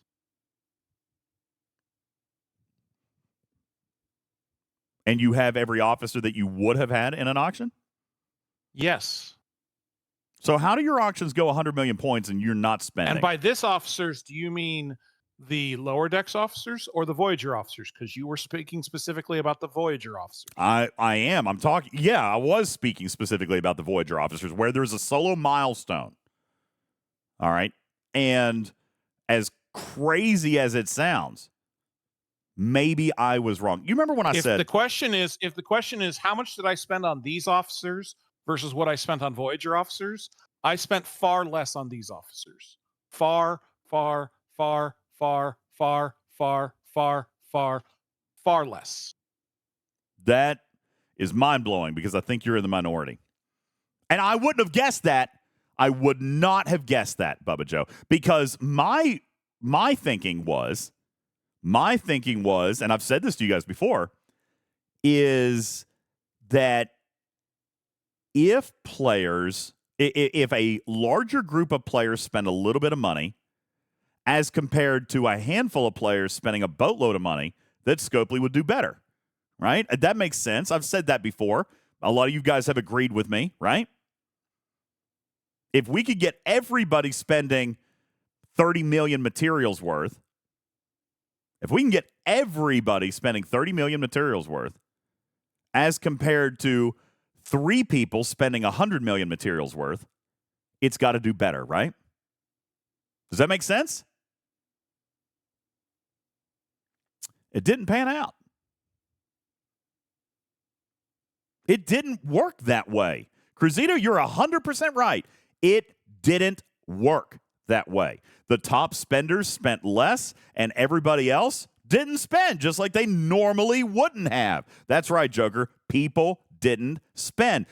And you have every officer that you would have had in an auction? Yes. So how do your auctions go 100 million points and you're not spending? And by this officers, do you mean the lower decks officers or the Voyager officers? Because you were speaking specifically about the Voyager officers. I am. I'm talking. Yeah, I was speaking specifically about the Voyager officers where there's a solo milestone. All right. And as crazy as it sounds, maybe I was wrong. You remember when I said if the question is how much did I spend on these officers versus what I spent on Voyager officers? I spent far less on these officers. Far, far, far, far, far, far, far, far, far less. that is mind-blowing because I think you're in the minority. And I wouldn't have guessed that. I would not have guessed that, Bubba Joe, because my thinking was, and I've said this to you guys before, is that if a larger group of players spend a little bit of money as compared to a handful of players spending a boatload of money, that Scopely would do better, right? That makes sense. I've said that before. A lot of you guys have agreed with me, right? If we could get everybody spending 30 million materials worth, if we can get everybody spending 30 million materials worth as compared to 3 people spending 100 million materials worth, it's got to do better, right? Does that make sense? It didn't pan out. It didn't work that way. Cruzito, you're 100% right. It didn't work that way. The top spenders spent less, and everybody else didn't spend, just like they normally wouldn't have. That's right, Joker. People didn't spend,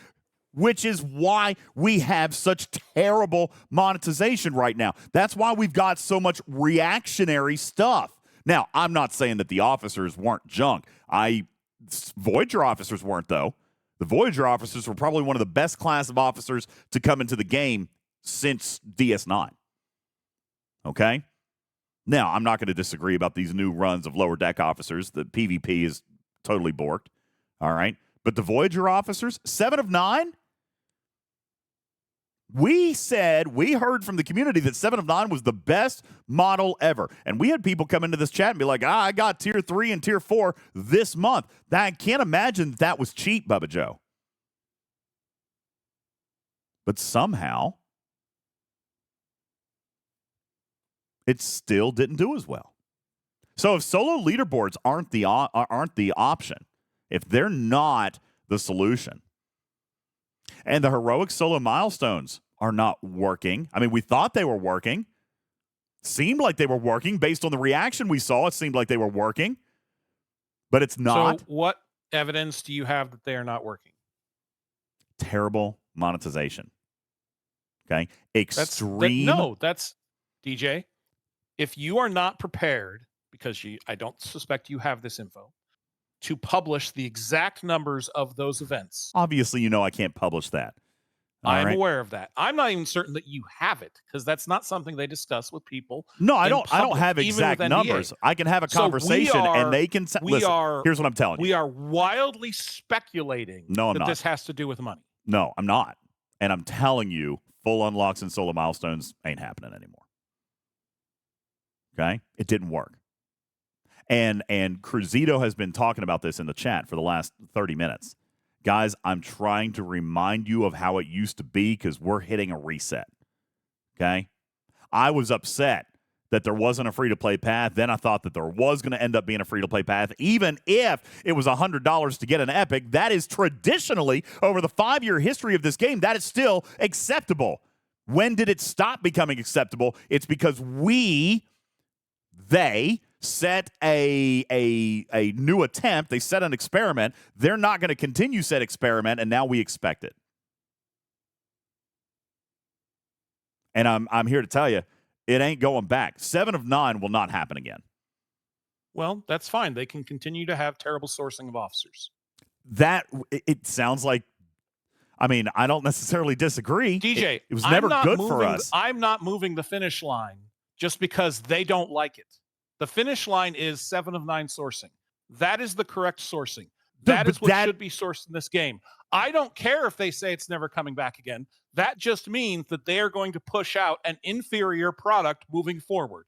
which is why we have such terrible monetization right now. That's why we've got so much reactionary stuff. Now, I'm not saying that the officers weren't junk. Voyager officers weren't, though. The Voyager officers were probably one of the best class of officers to come into the game since DS9. Okay? Now, I'm not going to disagree about these new runs of lower deck officers. The PvP is totally borked. All right? But the Voyager officers, 7 of 9? We heard from the community that 7 of 9 was the best model ever. And we had people come into this chat and be like, I got tier 3 and tier 4 this month. I can't imagine that was cheap, Bubba Joe. But somehow, it still didn't do as well. So if solo leaderboards aren't the option, if they're not the solution, and the heroic solo milestones are not working. I mean, we thought they were working. Seemed like they were working. Based on the reaction we saw, it seemed like they were working. But it's not. So what evidence do you have that they are not working? Terrible monetization. Okay? Extreme. That's DJ. If you are not prepared, because I don't suspect you have this info, to publish the exact numbers of those events. Obviously, you know I can't publish that. I'm aware of that. I'm not even certain that you have it because that's not something they discuss with people. No, I in don't. I don't public, have even exact with NBA. numbers. I can have a So we conversation, are- and they can. we Listen, are- here's what I'm telling you. We are wildly speculating No, I'm that not. this has to do with money. No, I'm not. And I'm telling you, full unlocks and solo milestones ain't happening anymore. Okay, it didn't work. And Cruzito has been talking about this in the chat for the last 30 minutes. Guys, I'm trying to remind you of how it used to be because we're hitting a reset. Okay? I was upset that there wasn't a free-to-play path. Then I thought that there was going to end up being a free-to-play path. Even if it was $100 to get an epic, that is traditionally, over the 5-year history of this game, that is still acceptable. When did it stop becoming acceptable? It's because they set a new attempt. They set an experiment. They're not going to continue said experiment, and now we expect it. And I'm here to tell you, it ain't going back. 7 of 9 will not happen again. Well, that's fine. They can continue to have terrible sourcing of officers. It sounds like, I mean, I don't necessarily disagree. DJ, it was never good for moving, us. I'm not moving the finish line just because they don't like it. The finish line is 7 of 9 sourcing. That is the correct sourcing. That is what should be sourced in this game. I don't care if they say it's never coming back again. That just means that they are going to push out an inferior product moving forward.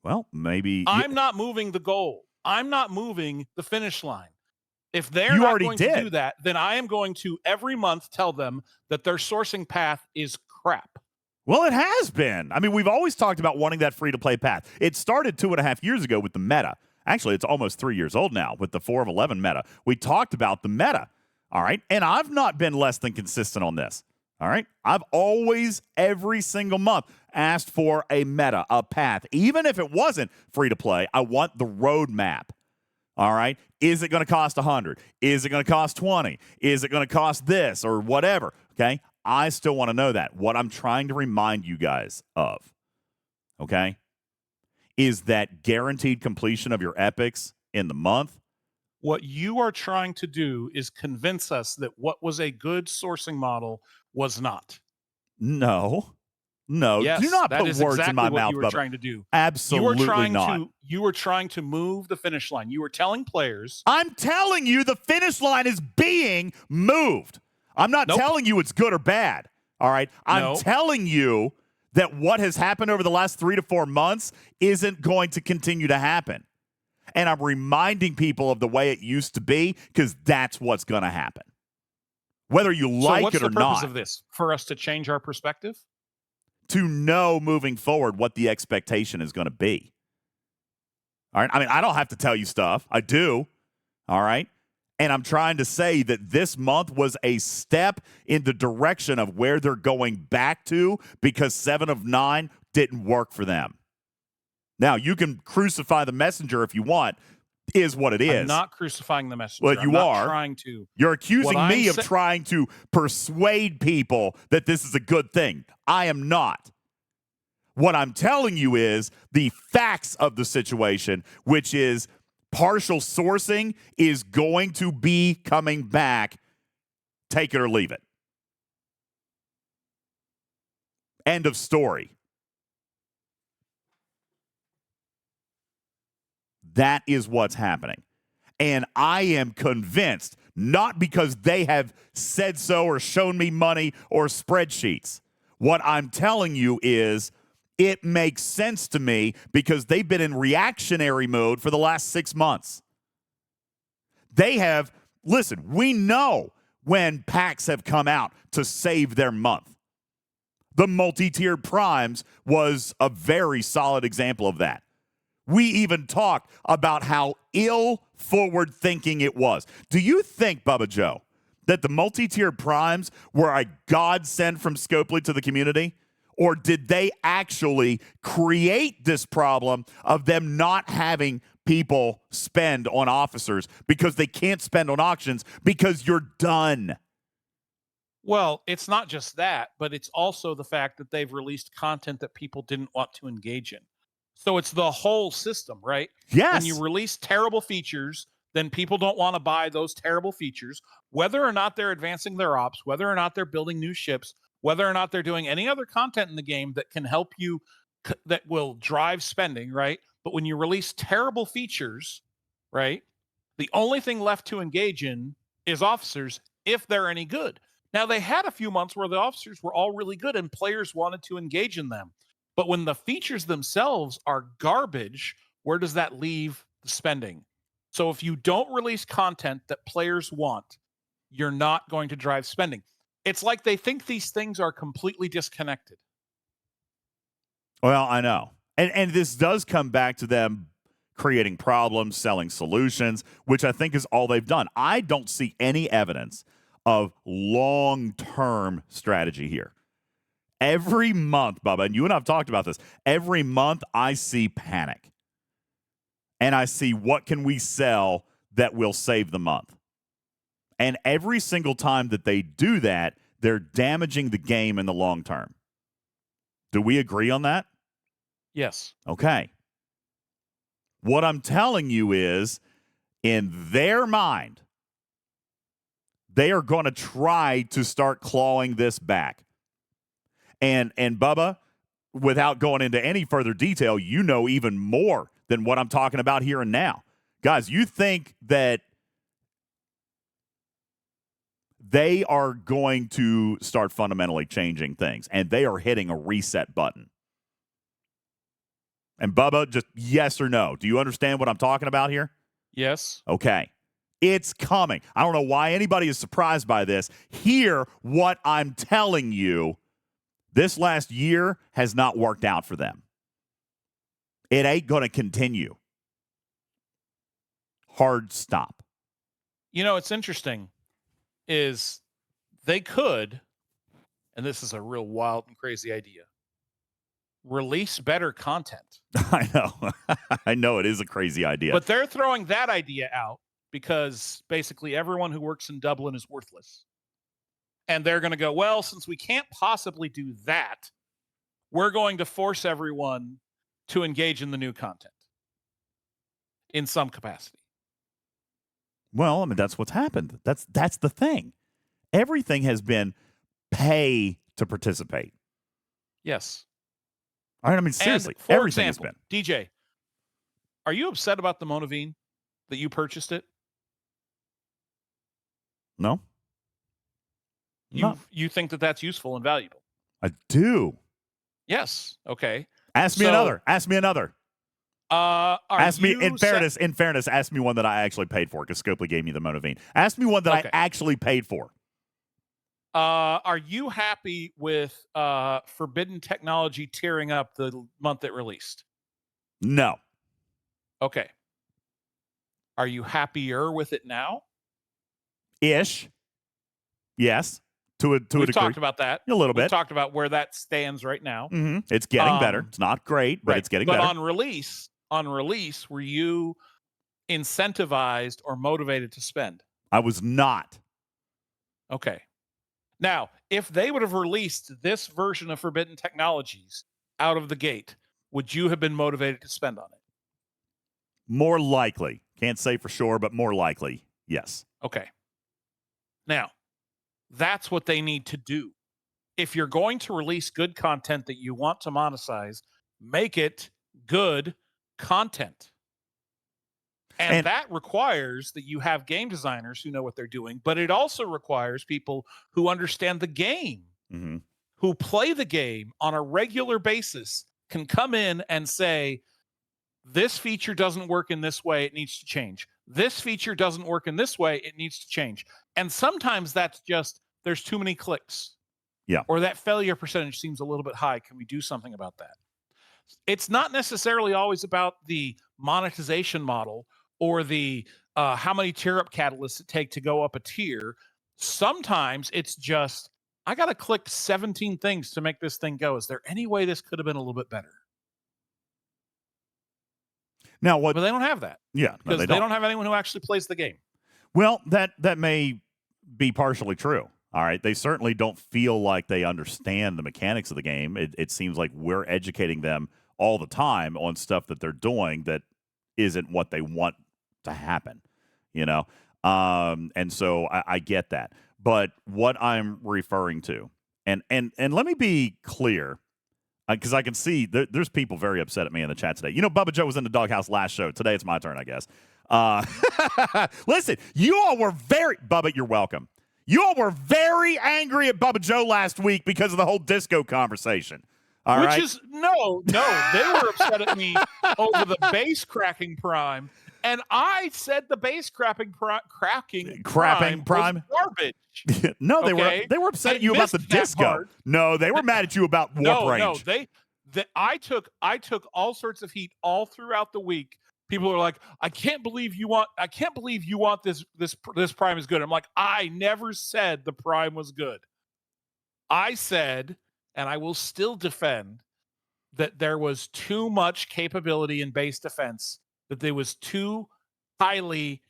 Well, maybe. I'm not moving the goal. I'm not moving the finish line. If they're You not already going did. to do that, then I am going to every month tell them that their sourcing path is crap. Well, it has been. I mean, we've always talked about wanting that free-to-play path. It started 2.5 years ago with the meta. Actually, it's almost 3 years old now with the 4 of 11 meta. We talked about the meta, all right? And I've not been less than consistent on this, all right? I've always, every single month, asked for a meta, a path. Even if it wasn't free-to-play, I want the roadmap, all right? Is it going to cost 100? Is it going to cost 20? Is it going to cost this or whatever, okay? I still want to know that. What I'm trying to remind you guys of, okay, is that guaranteed completion of your epics in the month. What you are trying to do is convince us that what was a good sourcing model was not. No. Yes, do not that put is words exactly in my what mouth, you were Bubba. trying to do. Absolutely not. You were trying to move the finish line. You were telling players. I'm telling you the finish line is being moved. I'm not telling you it's good or bad, all right? I'm telling you that what has happened over the last 3 to 4 months isn't going to continue to happen. And I'm reminding people of the way it used to be because that's what's going to happen. Whether you like it or not. So what's the purpose of this? For us to change our perspective? To know moving forward what the expectation is going to be. All right? I mean, I don't have to tell you stuff. I do. All right? And I'm trying to say that this month was a step in the direction of where they're going back to because 7 of 9 didn't work for them. Now, you can crucify the messenger if you want, is what it is. I'm not crucifying the messenger. Well, you are. Trying to. You're accusing me of trying to persuade people that this is a good thing. I am not. What I'm telling you is the facts of the situation, which is partial sourcing is going to be coming back. Take it or leave it. End of story. That is what's happening. And I am convinced, not because they have said so or shown me money or spreadsheets. What I'm telling you is it makes sense to me because they've been in reactionary mode for the last 6 months. They have, listen, we know when packs have come out to save their month. The multi-tiered primes was a very solid example of that. We even talked about how ill forward thinking it was. Do you think, Bubba Joe, that the multi-tiered primes were a godsend from Scopely to the community? Or did they actually create this problem of them not having people spend on officers because they can't spend on auctions because you're done? Well, it's not just that, but it's also the fact that they've released content that people didn't want to engage in. So it's the whole system, right? Yes. When you release terrible features then people don't want to buy those terrible features, whether or not they're advancing their ops, whether or not they're building new ships, whether or not they're doing any other content in the game that can help you, that will drive spending, right? But when you release terrible features, right, the only thing left to engage in is officers, if they're any good. Now, they had a few months where the officers were all really good and players wanted to engage in them. But when the features themselves are garbage, where does that leave the spending? So if you don't release content that players want, you're not going to drive spending. It's like they think these things are completely disconnected. Well, I know. And this does come back to them creating problems, selling solutions, which I think is all they've done. I don't see any evidence of long-term strategy here. Every month, Bubba, and you and I have talked about this, every month I see panic. And I see what can we sell that will save the month. And every single time that they do that, they're damaging the game in the long term. Do we agree on that? Yes. Okay. What I'm telling you is, in their mind, they are going to try to start clawing this back. And Bubba, without going into any further detail, you know even more than what I'm talking about here and now. Guys, you think that they are going to start fundamentally changing things, and they are hitting a reset button. And Bubba, just yes or no. Do you understand what I'm talking about here? Yes. Okay. It's coming. I don't know why anybody is surprised by this. Hear what I'm telling you. This last year has not worked out for them. It ain't going to continue. Hard stop. You know, it's interesting is they could, and this is a real wild and crazy idea, release better content. I know. I know it is a crazy idea. But they're throwing that idea out because basically everyone who works in Dublin is worthless. And they're going to go, well, since we can't possibly do that, we're going to force everyone to engage in the new content in some capacity. Well, I mean, that's what's happened. That's the thing. Everything has been pay to participate. Yes. All right, I mean, seriously, and for everything example, has been. DJ, are you upset about the Monavine that you purchased it? No. You think that that's useful and valuable? I do. Yes. Okay. Ask me another. Ask me another. Ask me in fairness, ask me one that I actually paid for, because Scopely gave me the Monavine. Ask me one that I actually paid for. Are you happy with Forbidden Technology tearing up the month it released? No. Okay. Are you happier with it now? Ish. Yes. To a degree. We've talked about that. A little bit. We've talked about where that stands right now. Mm-hmm. It's getting better. It's not great, but it's getting better. But on release, were you incentivized or motivated to spend? I was not. Okay. Now, if they would have released this version of Forbidden Technologies out of the gate, would you have been motivated to spend on it? More likely. Can't say for sure, but more likely, yes. Okay. Now, that's what they need to do. If you're going to release good content that you want to monetize, make it good content. And that requires that you have game designers who know what they're doing, but it also requires people who understand the game, who play the game on a regular basis, can come in and say, this feature doesn't work in this way, it needs to change. This feature doesn't work in this way, it needs to change. And sometimes that's just, there's too many clicks. Yeah. Or that failure percentage seems a little bit high. Can we do something about that? It's not necessarily always about the monetization model or the how many tier up catalysts it take to go up a tier. Sometimes it's just, I got to click 17 things to make this thing go. Is there any way this could have been a little bit better? Now, what? But they don't have that. Yeah, because they don't have anyone who actually plays the game. Well, that may be partially true. All right, they certainly don't feel like they understand the mechanics of the game. It seems like we're educating them all the time on stuff that they're doing that isn't what they want to happen. you know? And so I get that. But what I'm referring to, and let me be clear, because I can see there's people very upset at me in the chat today. You know, Bubba Joe was in the doghouse last show. Today it's my turn, I guess. Listen, you all were Bubba, you're welcome. You all were very angry at Bubba Joe last week because of the whole disco conversation. All right? No, they were upset at me over the base cracking prime, and I said the base cracking prime was garbage. No, okay? they were upset at you about the disco. Part. No, they were mad at you about warp range. No, I took all sorts of heat all throughout the week. People are like, I can't believe you want this prime is good. I'm like, I never said the prime was good. I said, and I will still defend, that there was too much capability in base defense, that there was too highly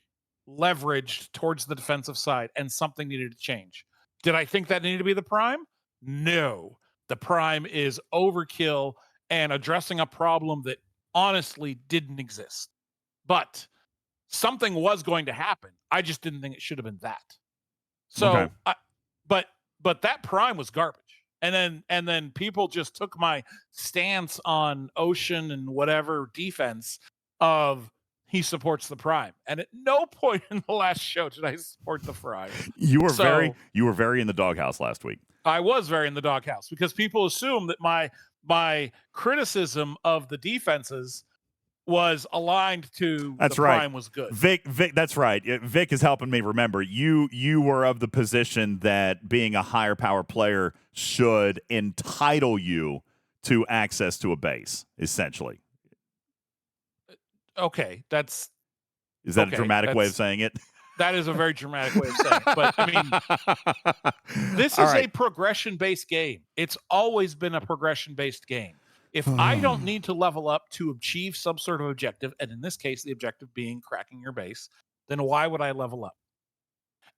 leveraged towards the defensive side, and something needed to change. Did I think that needed to be the prime? No. The prime is overkill and addressing a problem that honestly didn't exist. But something was going to happen. I just didn't think it should have been that. So, okay. But that prime was garbage. And then people just took my stance on Ocean and whatever defense of he supports the prime. And at no point in the last show did I support the prime. You were very in the doghouse last week. I was very in the doghouse because people assume that my criticism of the defenses was aligned to that's the right. prime was good. Vic, that's right. Vic is helping me remember. You were of the position that being a higher power player should entitle you to access to a base, essentially. Okay, is that a dramatic way of saying it? That is a very dramatic way of saying it. But I mean, this is a progression-based game. It's always been a progression-based game. If I don't need to level up to achieve some sort of objective, and in this case, the objective being cracking your base, then why would I level up?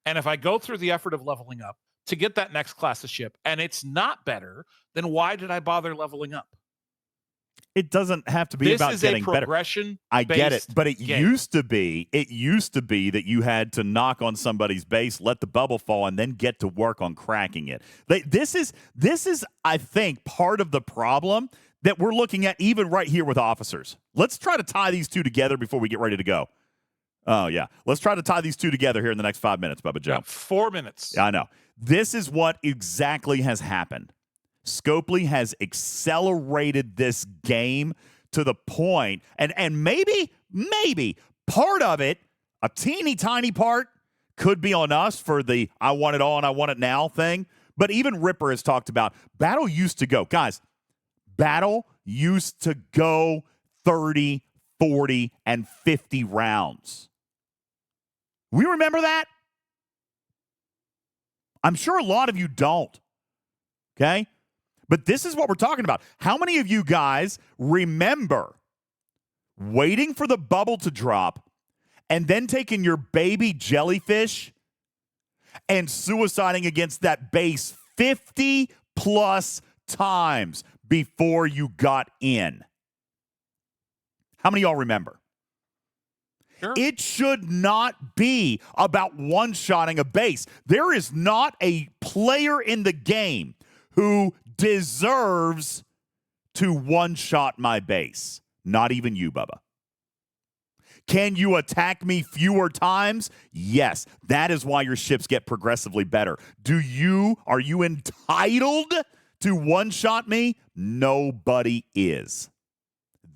And if I go through the effort of leveling up to get that next class of ship, and it's not better, then why did I bother leveling up? It doesn't have to be about getting better. I get it, but it used to be that you had to knock on somebody's base, let the bubble fall, and then get to work on cracking it. This is, I think, part of the problem that we're looking at even right here with officers. Let's try to tie these two together before we get ready to go. Oh, yeah. Let's try to tie these two together here in the next 5 minutes, Bubba Joe. Yeah, 4 minutes. Yeah, I know. This is what exactly has happened. Scopely has accelerated this game to the point, and maybe part of it, a teeny tiny part, could be on us for the I want it all and I want it now thing. But even Ripper has talked about battle used to go. Guys, battle used to go 30, 40, and 50 rounds. We remember that? I'm sure a lot of you don't. Okay? But this is what we're talking about. How many of you guys remember waiting for the bubble to drop and then taking your baby jellyfish and suiciding against that base 50 plus times before you got in? How many of y'all remember? Sure. It should not be about one-shotting a base. There is not a player in the game who deserves to one-shot my base. Not even you, Bubba. Can you attack me fewer times? Yes. That is why your ships get progressively better. Are you entitled to one-shot me? Nobody is.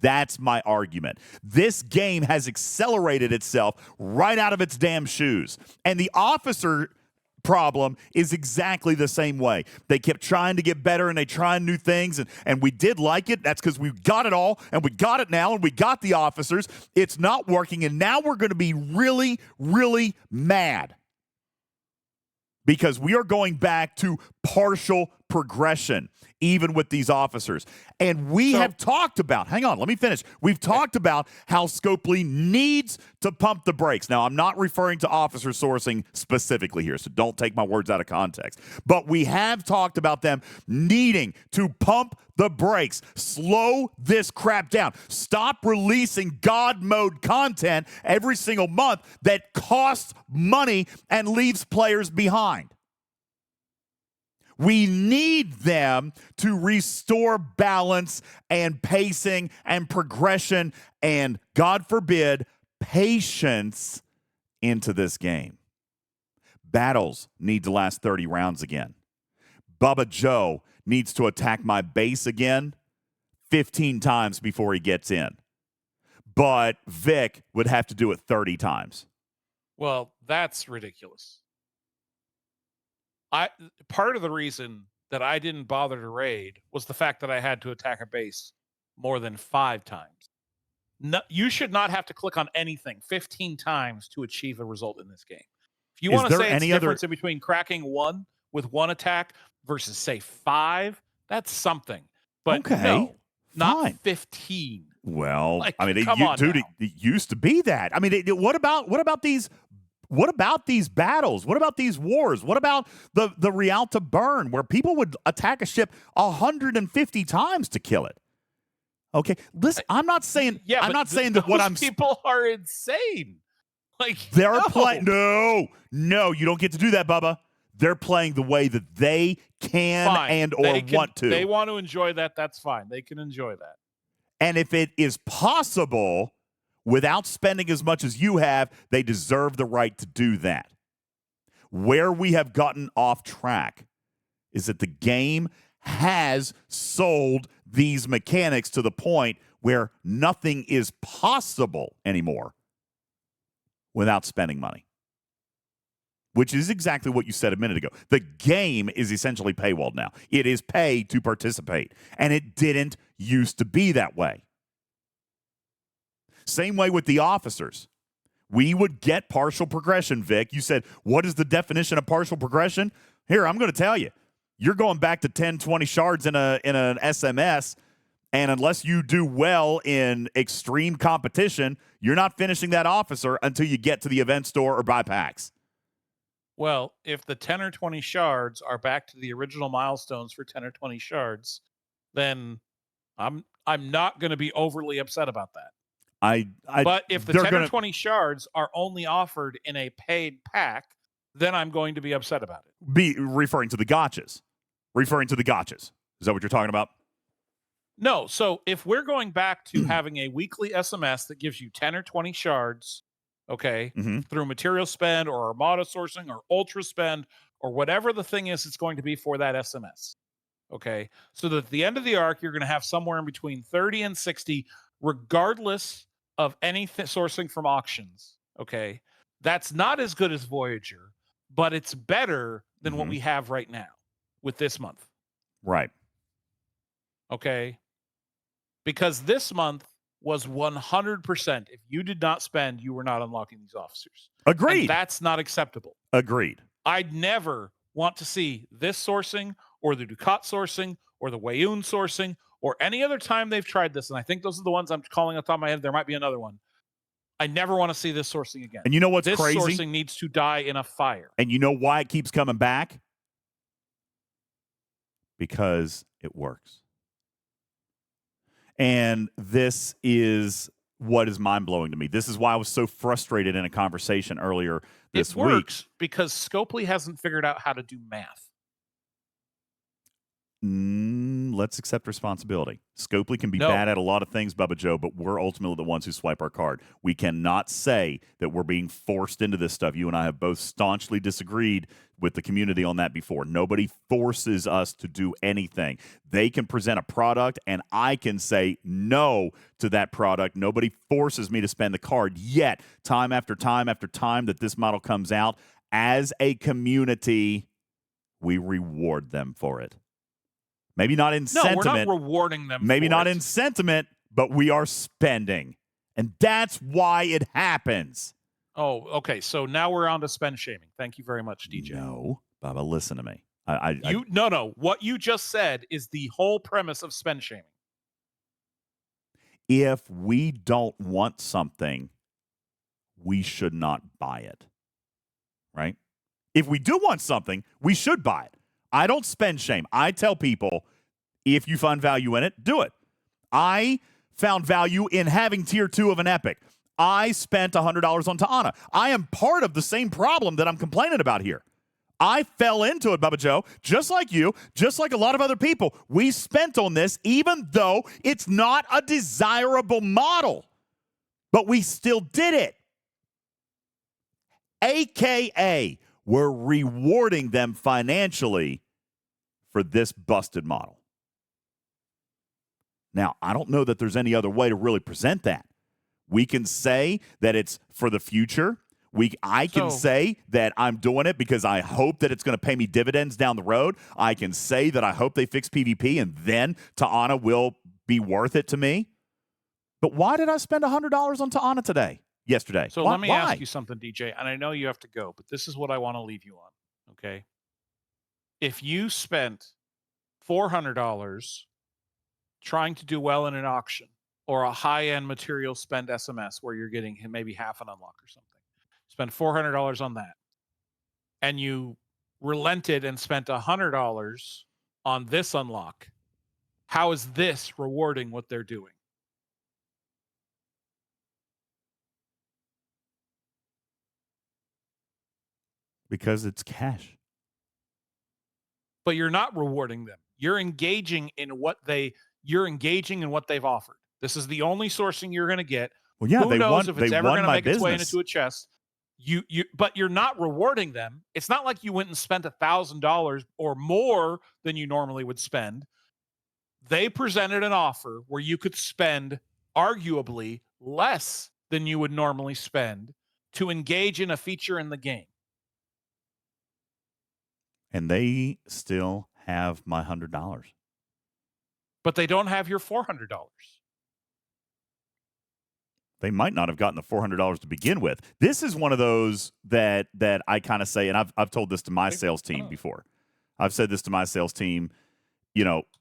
That's my argument. This game has accelerated itself right out of its damn shoes. And the officer problem is exactly the same way. They kept trying to get better and they tried new things, and we did like it. That's because we got it all, and we got it now, and we got the officers. It's not working, and now we're going to be really, really mad because we are going back to partial progression, even with these officers. And we have talked about, hang on, let me finish. We've talked about how Scopely needs to pump the brakes. Now, I'm not referring to officer sourcing specifically here, so don't take my words out of context. But we have talked about them needing to pump the brakes. Slow this crap down. Stop releasing God mode content every single month that costs money and leaves players behind. We need them to restore balance and pacing and progression and, God forbid, patience into this game. Battles need to last 30 rounds again. Bubba Joe needs to attack my base again 15 times before he gets in. But Vic would have to do it 30 times. Well, that's ridiculous. Part of the reason that I didn't bother to raid was the fact that I had to attack a base more than 5 times. No, you should not have to click on anything 15 times to achieve a result in this game. If you want to say it's the difference in between cracking 1 with 1 attack versus, say, 5, that's something. But no, not 15. Well, like, I mean, it used to be that. I mean, what about these? What about these battles? What about these wars? What about the Rialto burn where people would attack a ship 150 times to kill it? Okay, listen, I'm not saying that what I'm people are insane. Like they're playing. No, you don't get to do that, Bubba. They're playing the way that they can want to. They want to enjoy that. That's fine. They can enjoy that. And if it is possible, without spending as much as you have, they deserve the right to do that. Where we have gotten off track is that the game has sold these mechanics to the point where nothing is possible anymore without spending money, which is exactly what you said a minute ago. The game is essentially paywalled now. It is pay to participate, and it didn't used to be that way. Same way with the officers. We would get partial progression, Vic. You said, what is the definition of partial progression? Here, I'm going to tell you. You're going back to 10, 20 shards in an SMS, and unless you do well in extreme competition, you're not finishing that officer until you get to the event store or buy packs. Well, if the 10 or 20 shards are back to the original milestones for 10 or 20 shards, then I'm not going to be overly upset about that. But if the 10 or 20 shards are only offered in a paid pack, then I'm going to be upset about it. Be referring to the gotchas. Is that what you're talking about? No. So if we're going back to having a weekly SMS that gives you 10 or 20 shards, okay, through material spend or Armada sourcing or ultra spend or whatever the thing is it's going to be for that SMS, okay, so that at the end of the arc, you're going to have somewhere in between 30 and 60, regardless of any sourcing from auctions, okay? That's not as good as Voyager, but it's better than what we have right now with this month. Right. Okay? Because this month was 100%. If you did not spend, you were not unlocking these officers. Agreed. And that's not acceptable. Agreed. I'd never want to see this sourcing or the Ducat sourcing or the Wayoon sourcing or any other time they've tried this, and I think those are the ones I'm calling off the top of my head. There might be another one. I never want to see this sourcing again. And you know what's crazy? This sourcing needs to die in a fire. And you know why it keeps coming back? Because it works. And this is what is mind-blowing to me. This is why I was so frustrated in a conversation earlier this week. It works because Scopely hasn't figured out how to do math. Let's accept responsibility. Scopely can be bad at a lot of things, Bubba Joe, but we're ultimately the ones who swipe our card. We cannot say that we're being forced into this stuff. You and I have both staunchly disagreed with the community on that before. Nobody forces us to do anything. They can present a product, and I can say no to that product. Nobody forces me to spend the card. Yet, time after time after time that this model comes out, as a community, we reward them for it. Maybe not in sentiment. No, we're not rewarding them. Maybe not in sentiment, but we are spending. And that's why it happens. Oh, okay. So now we're on to spend shaming. Thank you very much, DJ. No, Bubba, listen to me. No. What you just said is the whole premise of spend shaming. If we don't want something, we should not buy it, right? If we do want something, we should buy it. I don't spend shame. I tell people, if you find value in it, do it. I found value in having tier 2 of an Epic. I spent $100 on Ta'ana. I am part of the same problem that I'm complaining about here. I fell into it, Bubba Joe, just like you, just like a lot of other people. We spent on this, even though it's not a desirable model, but we still did it. AKA, we're rewarding them financially for this busted model. Now, I don't know that there's any other way to really present that. We can say that it's for the future. I can say that I'm doing it because I hope that it's going to pay me dividends down the road. I can say that I hope they fix PvP and then Ta'ana will be worth it to me. But why did I spend $100 on Ta'ana yesterday? So let me ask you something, DJ, and I know you have to go, but this is what I want to leave you on, okay? If you spent $400 trying to do well in an auction or a high-end material spend SMS where you're getting maybe half an unlock or something, spend $400 on that, and you relented and spent $100 on this unlock, how is this rewarding what they're doing? Because it's cash. But you're not rewarding them. You're engaging in what they've offered. This is the only sourcing you're going to get. Well, yeah, Who knows if it's ever going to make business. its way into a chest? But you're not rewarding them. It's not like you went and spent $1,000 or more than you normally would spend. They presented an offer where you could spend arguably less than you would normally spend to engage in a feature in the game. And they still have my $100. But they don't have your $400. They might not have gotten the $400 to begin with. This is one of those that I kind of say, and I've told this to my sales team before. I've said this to my sales team,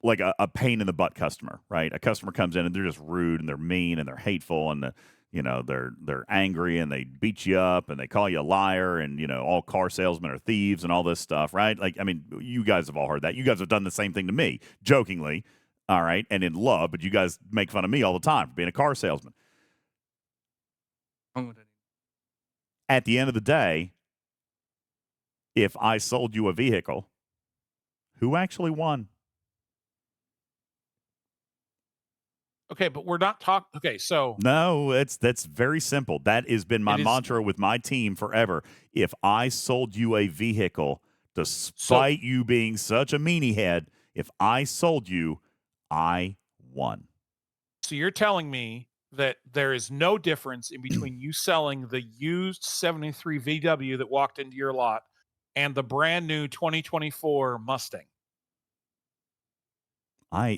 like a pain in the butt customer, right? A customer comes in and they're just rude and they're mean and they're hateful and they're angry and they beat you up and they call you a liar and all car salesmen are thieves and all this stuff, right? Like, I mean, you guys have all heard that. You guys have done the same thing to me, jokingly, all right, and in love, but you guys make fun of me all the time for being a car salesman. At the end of the day, if I sold you a vehicle, who actually won? Okay, but we're not talking. Okay, so no, that's very simple. That has been my mantra with my team forever. If I sold you a vehicle, despite you being such a meanie head, if I sold you, I won. So you're telling me that there is no difference in between you selling the used 73 VW that walked into your lot and the brand new 2024 Mustang?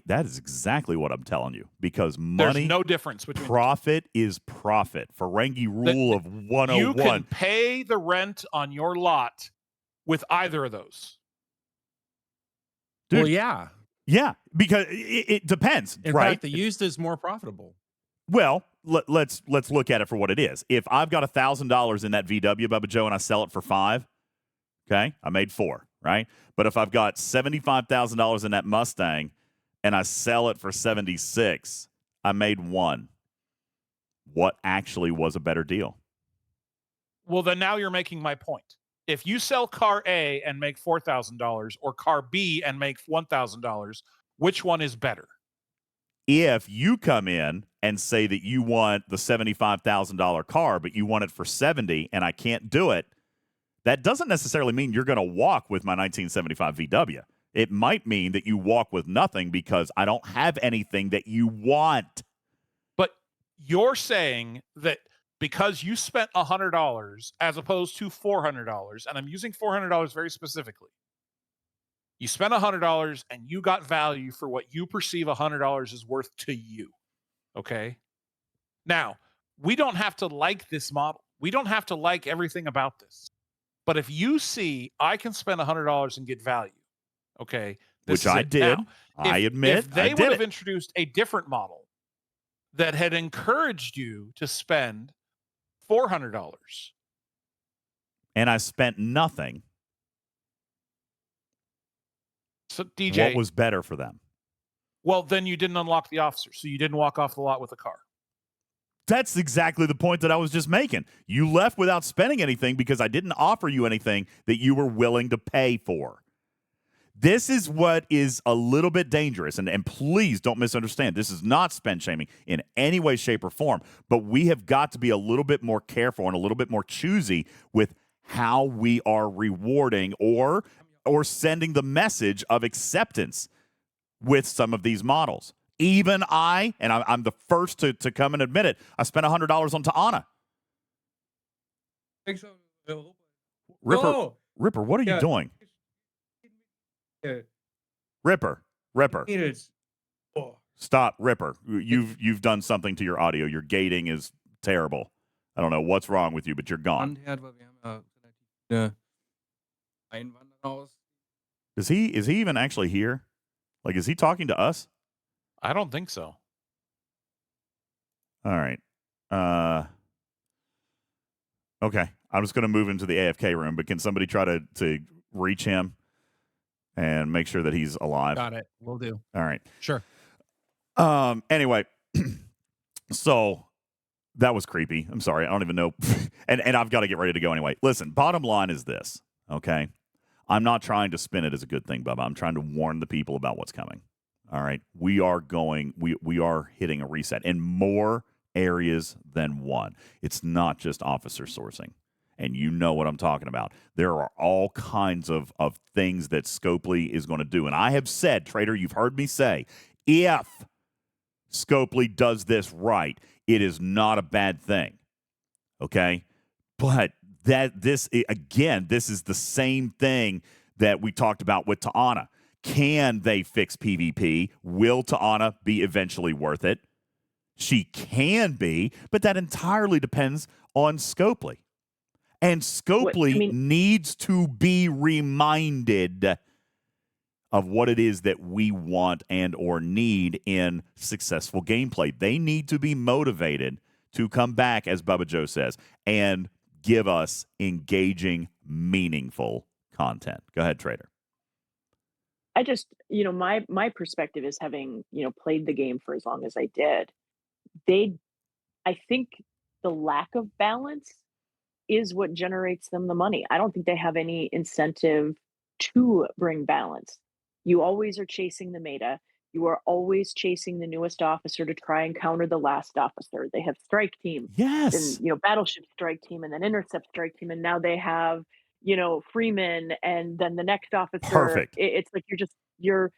That is exactly what I'm telling you, because money, there's no difference between profit is profit. Ferengi rule of 101. You can pay the rent on your lot with either of those. Dude, well, yeah. Yeah, because it depends, in right? fact, the used is more profitable. Well, let's look at it for what it is. If I've got $1,000 in that VW, Bubba Joe, and I sell it for $5, okay, I made $4, right? But if I've got $75,000 in that Mustang and I sell it for $76, I made $1. What actually was a better deal? Well, then now you're making my point. If you sell car A and make $4,000 or car B and make $1,000, which one is better? If you come in and say that you want the $75,000 car, but you want it for $70 and I can't do it, that doesn't necessarily mean you're going to walk with my 1975 VW. It might mean that you walk with nothing because I don't have anything that you want. But you're saying that because you spent $100 as opposed to $400, and I'm using $400 very specifically, you spent $100 and you got value for what you perceive $100 is worth to you. Okay? Now, we don't have to like this model. We don't have to like everything about this. But if you see I can spend $100 and get value, Okay, Which I did. Now, I admit, if they would have introduced a different model that had encouraged you to spend $400, and I spent nothing, so DJ, what was better for them? Well, then you didn't unlock the officer, so you didn't walk off the lot with a car. That's exactly the point that I was just making. You left without spending anything because I didn't offer you anything that you were willing to pay for. This is what is a little bit dangerous, and please don't misunderstand. This is not spend shaming in any way, shape, or form, but we have got to be a little bit more careful and a little bit more choosy with how we are rewarding or sending the message of acceptance with some of these models. Even I'm the first to come and admit it, I spent $100 on Ta'ana. Ripper, what are you doing? Ripper. Stop, Ripper. You've done something to your audio. Your gating is terrible. I don't know what's wrong with you, but you're gone. Is he even actually here? Like, is he talking to us? I don't think so. All right. Okay. I'm just going to move into the AFK room, but can somebody try to reach him and make sure that he's alive? Got it. Will do. All right. Sure. Anyway, so that was creepy. I'm sorry. I don't even know. and I've got to get ready to go anyway. Listen, bottom line is this, okay? I'm not trying to spin it as a good thing, Bubba. I'm trying to warn the people about what's coming. All right. We are hitting a reset in more areas than one. It's not just officer sourcing. And you know what I'm talking about. There are all kinds of things that Scopely is going to do. And I have said, Trader, you've heard me say, if Scopely does this right, it is not a bad thing. Okay? But this is the same thing that we talked about with Ta'ana. Can they fix PvP? Will Ta'ana be eventually worth it? She can be, but that entirely depends on Scopely. And Scopely needs to be reminded of what it is that we want and or need in successful gameplay. They need to be motivated to come back, as Bubba Joe says, and give us engaging, meaningful content. Go ahead, Trader. I just, my perspective is having, played the game for as long as I did. I think the lack of balance is what generates them the money. I don't think they have any incentive to bring balance. You always are chasing the meta. You are always chasing the newest officer to try and counter the last officer. They have strike team, yes, and battleship strike team, and then intercept strike team, and now they have Freeman, and then the next officer. Perfect. It's like you're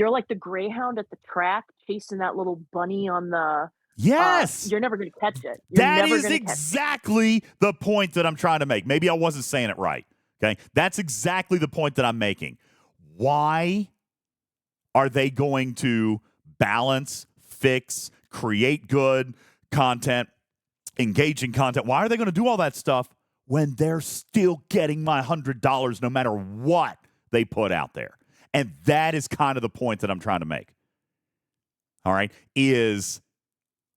like the greyhound at the track chasing that little bunny on the. Yes. You're never going to catch it. That is exactly the point that I'm trying to make. Maybe I wasn't saying it right. Okay. That's exactly the point that I'm making. Why are they going to balance, fix, create good content, engaging content? Why are they going to do all that stuff when they're still getting my $100 no matter what they put out there? And that is kind of the point that I'm trying to make. All right. Is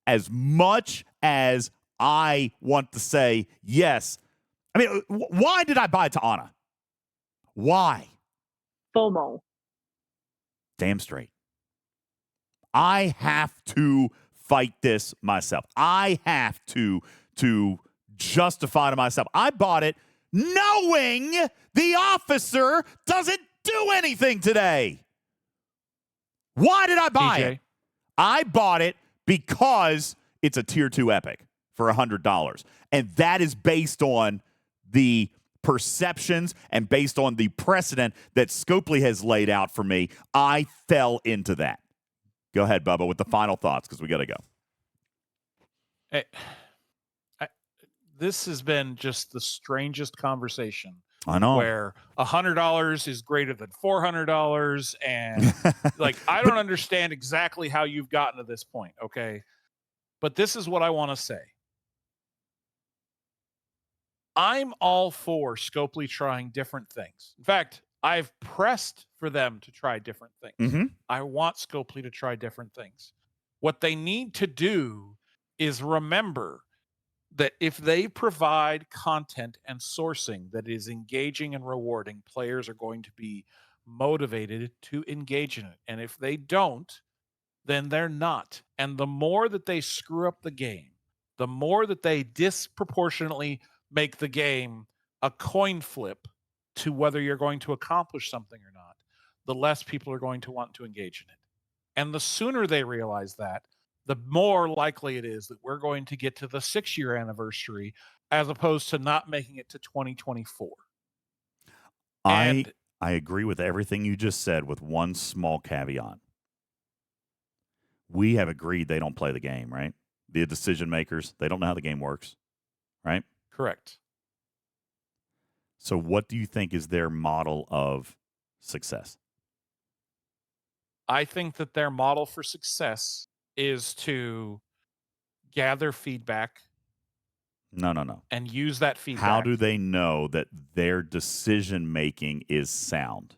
as much as I want to say, yes. I mean, why did I buy Ta'ana? Why? FOMO. Damn straight. I have to fight this myself. I have to justify to myself. I bought it knowing the officer doesn't do anything today. Why did I buy it? I bought it because it's a tier 2 epic for $100. And that is based on the perceptions and based on the precedent that Scopely has laid out for me. I fell into that. Go ahead, Bubba, with the final thoughts, because we got to go. Hey, this has been just the strangest conversation. I know. Where $100 is greater than $400, and like I don't understand exactly how you've gotten to this point, okay? But this is what I want to say. I'm all for Scopely trying different things. In fact, I've pressed for them to try different things. Mhm. I want Scopely to try different things. What they need to do is remember that if they provide content and sourcing that is engaging and rewarding, players are going to be motivated to engage in it. And if they don't, then they're not. And the more that they screw up the game, the more that they disproportionately make the game a coin flip to whether you're going to accomplish something or not, the less people are going to want to engage in it. And the sooner they realize that, the more likely it is that we're going to get to the 6-year anniversary as opposed to not making it to 2024. I agree with everything you just said with one small caveat. We have agreed they don't play the game, right? The decision makers, they don't know how the game works, right? Correct. So what do you think is their model of success? I think that their model for success is to gather feedback. No. And use that feedback. How do they know that their decision making is sound?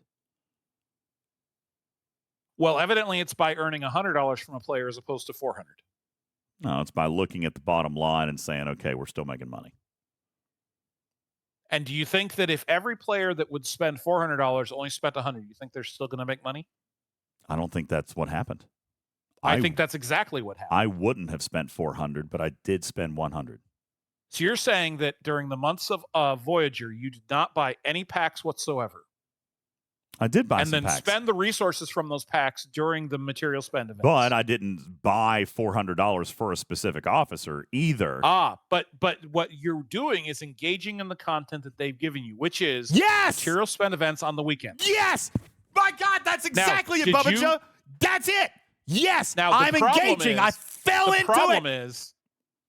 Well, evidently it's by earning $100 from a player as opposed to $400. No, it's by looking at the bottom line and saying, okay, we're still making money. And do you think that if every player that would spend $400 only spent $100, you think they're still going to make money? I don't think that's what happened. I think that's exactly what happened. I wouldn't have spent $400, but I did spend $100. So you're saying that during the months of Voyager, you did not buy any packs whatsoever. I did buy and some then packs. spend the resources from those packs during the material spend events. But I didn't buy $400 for a specific officer either. But what you're doing is engaging in the content that they've given you, which is material spend events on the weekend. Yes! My God, that's exactly it, Bubba Joe. That's it. Yes. Now I'm engaging. I fell into it.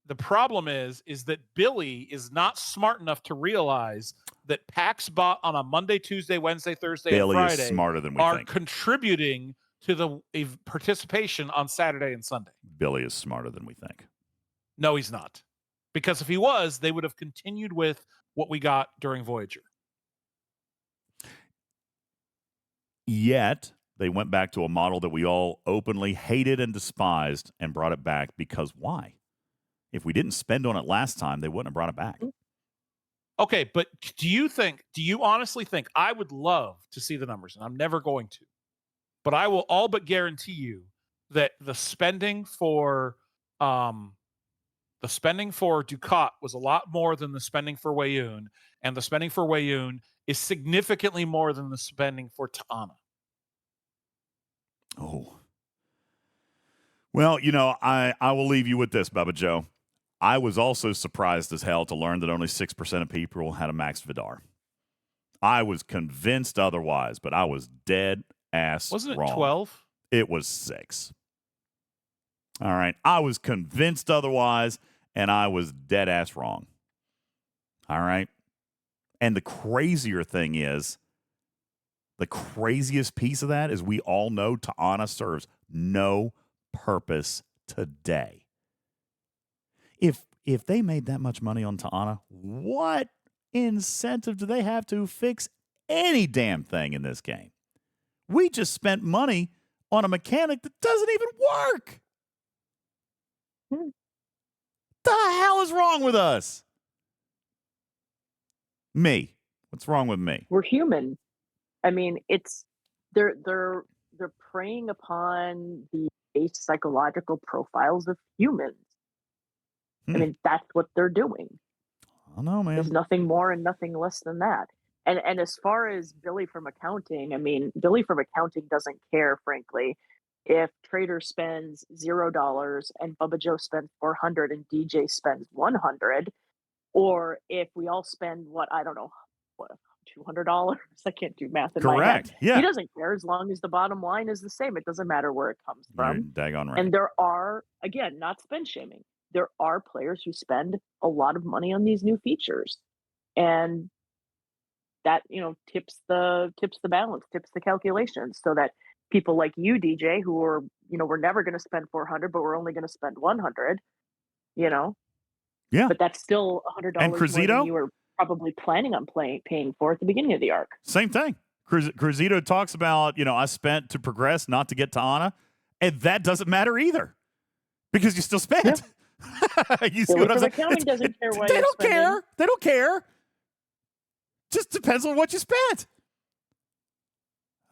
The problem is that Billy is not smart enough to realize that packs bought on a Monday, Tuesday, Wednesday, Thursday, Billy and Friday is smarter than we are think. contributing to the participation on Saturday and Sunday. Billy is smarter than we think. No, he's not. Because if he was, they would have continued with what we got during Voyager. Yet, they went back to a model that we all openly hated and despised and brought it back because why? If we didn't spend on it last time, they wouldn't have brought it back. Okay, but do you honestly think, I would love to see the numbers, and I'm never going to, but I will all but guarantee you that the spending for Ducat was a lot more than the spending for Weyoun, and the spending for Weyoun is significantly more than the spending for Ta'ana. Oh. Well, I will leave you with this, Bubba Joe. I was also surprised as hell to learn that only 6% of people had a max Vidar. I was convinced otherwise, but I was dead ass Wasn't it wrong. 12? It was 6. All right. I was convinced otherwise, and I was dead ass wrong. All right. And the crazier thing is, the craziest piece of that is we all know Ta'ana serves no purpose today. If they made that much money on Ta'ana, what incentive do they have to fix any damn thing in this game? We just spent money on a mechanic that doesn't even work. The hell is wrong with us? Me. What's wrong with me? We're human. I mean, they're preying upon the base psychological profiles of humans. I mean, that's what they're doing. I don't know, man. There's nothing more and nothing less than that. And as far as Billy from accounting, I mean, Billy from accounting doesn't care, frankly, if Trader spends $0 and Bubba Joe spends $400 and DJ spends $100, or if we all spend $200. I can't do math in my head. Yeah. He doesn't care as long as the bottom line is the same. It doesn't matter where it comes from. You're daggone right. And there are, again, not spend shaming. There are players who spend a lot of money on these new features, and that tips the balance, tips the calculations, so that people like you, DJ, who are we're never going to spend $400, but we're only going to spend $100. Yeah, but that's still $100 and more Cruzito? than you were probably planning on paying for at the beginning of the arc. Same thing. Cruzito talks about, I spent to progress, not to get to Ana, and that doesn't matter either because you still spent. Yeah. You see what I'm saying? Accounting doesn't care why they you're don't spending. care. They don't care. Just depends on what you spent.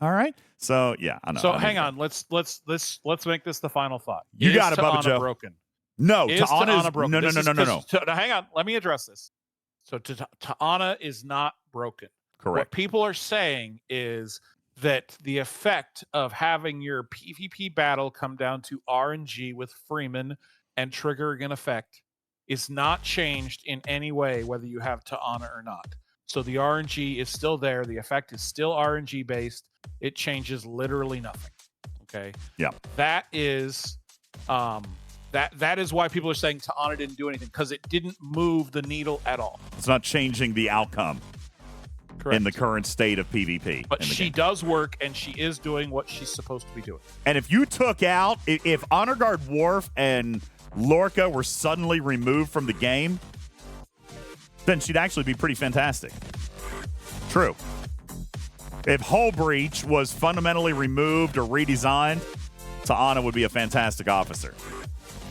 All right. So yeah, I know. So hang on. Let's make this the final thought. You got Is it, Bubba Ana Joe. broken? No, Is Ana broken? No. Hang on. Let me address this. So Ana is not broken. Correct. What people are saying is that the effect of having your PvP battle come down to RNG with Freeman and triggering an effect is not changed in any way, whether you have Ana or not. So the RNG is still there. The effect is still RNG based. It changes literally nothing. Okay. Yeah. That is that is why people are saying Ana didn't do anything, because it didn't move the needle at all. It's not changing the outcome. Correct. In the current state of PvP. But she does work, and she is doing what she's supposed to be doing. And if you took out, if Honor Guard Worf and Lorca were suddenly removed from the game, then she'd actually be pretty fantastic. True. If Hull Breach was fundamentally removed or redesigned, Ana would be a fantastic officer.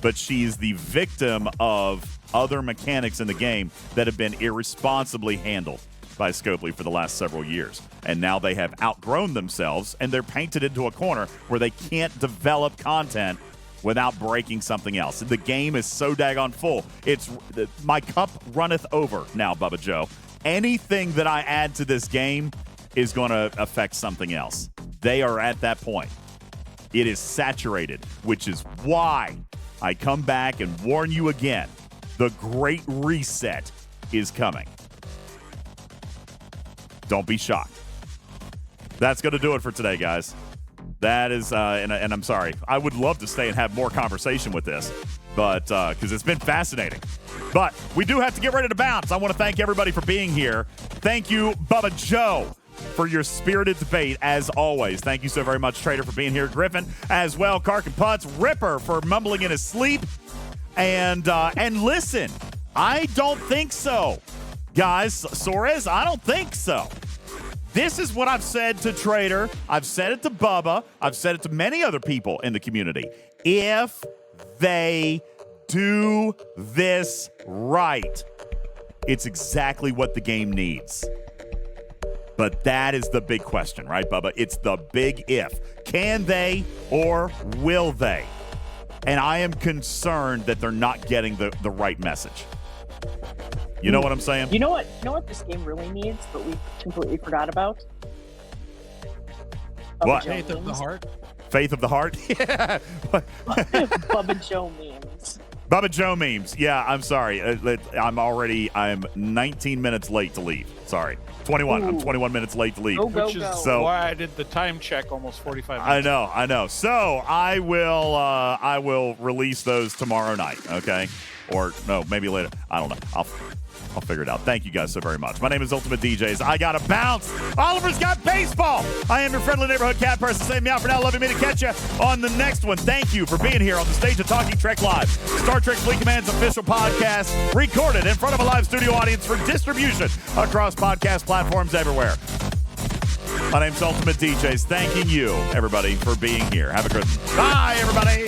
But she's the victim of other mechanics in the game that have been irresponsibly handled by Scopely for the last several years. And now they have outgrown themselves, and they're painted into a corner where they can't develop content without breaking something else. The game is so daggone full. My cup runneth over now, Bubba Joe. Anything that I add to this game is going to affect something else. They are at that point. It is saturated, which is why I come back and warn you again. The Great Reset is coming. Don't be shocked. That's going to do it for today, guys. That is, and I'm sorry. I would love to stay and have more conversation with this, but because it's been fascinating. But we do have to get ready to bounce. I want to thank everybody for being here. Thank you, Bubba Joe, for your spirited debate, as always. Thank you so very much, Trader, for being here. Griffin, as well. Kark and Putz. Ripper for mumbling in his sleep. And listen, I don't think so. Guys, Suarez, I don't think so. This is what I've said to Trader. I've said it to Bubba. I've said it to many other people in the community. If they do this right, it's exactly what the game needs. But that is the big question, right, Bubba? It's the big if. Can they or will they? And I am concerned that they're not getting the right message. You know what I'm saying? You know what this game really needs, but we completely forgot about? What? Faith of the heart? Faith of the heart? Yeah. Bubba Joe memes. Bubba Joe memes. Yeah, I'm sorry. I'm 19 minutes late to leave. Sorry. 21. Ooh. I'm 21 minutes late to leave. Which is So why I did the time check almost 45 minutes. I know. So I will release those tomorrow night, okay? Or no, maybe later. I don't know. I'll figure it out. Thank you guys so very much. My name is UltimatDJz. I got to bounce. Oliver's got baseball. I am your friendly neighborhood cat person. Say me out for now. Loving me to catch you on the next one. Thank you for being here on the stage of Talking Trek Live, Star Trek Fleet Command's official podcast, recorded in front of a live studio audience for distribution across podcast platforms everywhere. My name's UltimatDJz. Thanking you, everybody, for being here. Have a good one. Bye, everybody.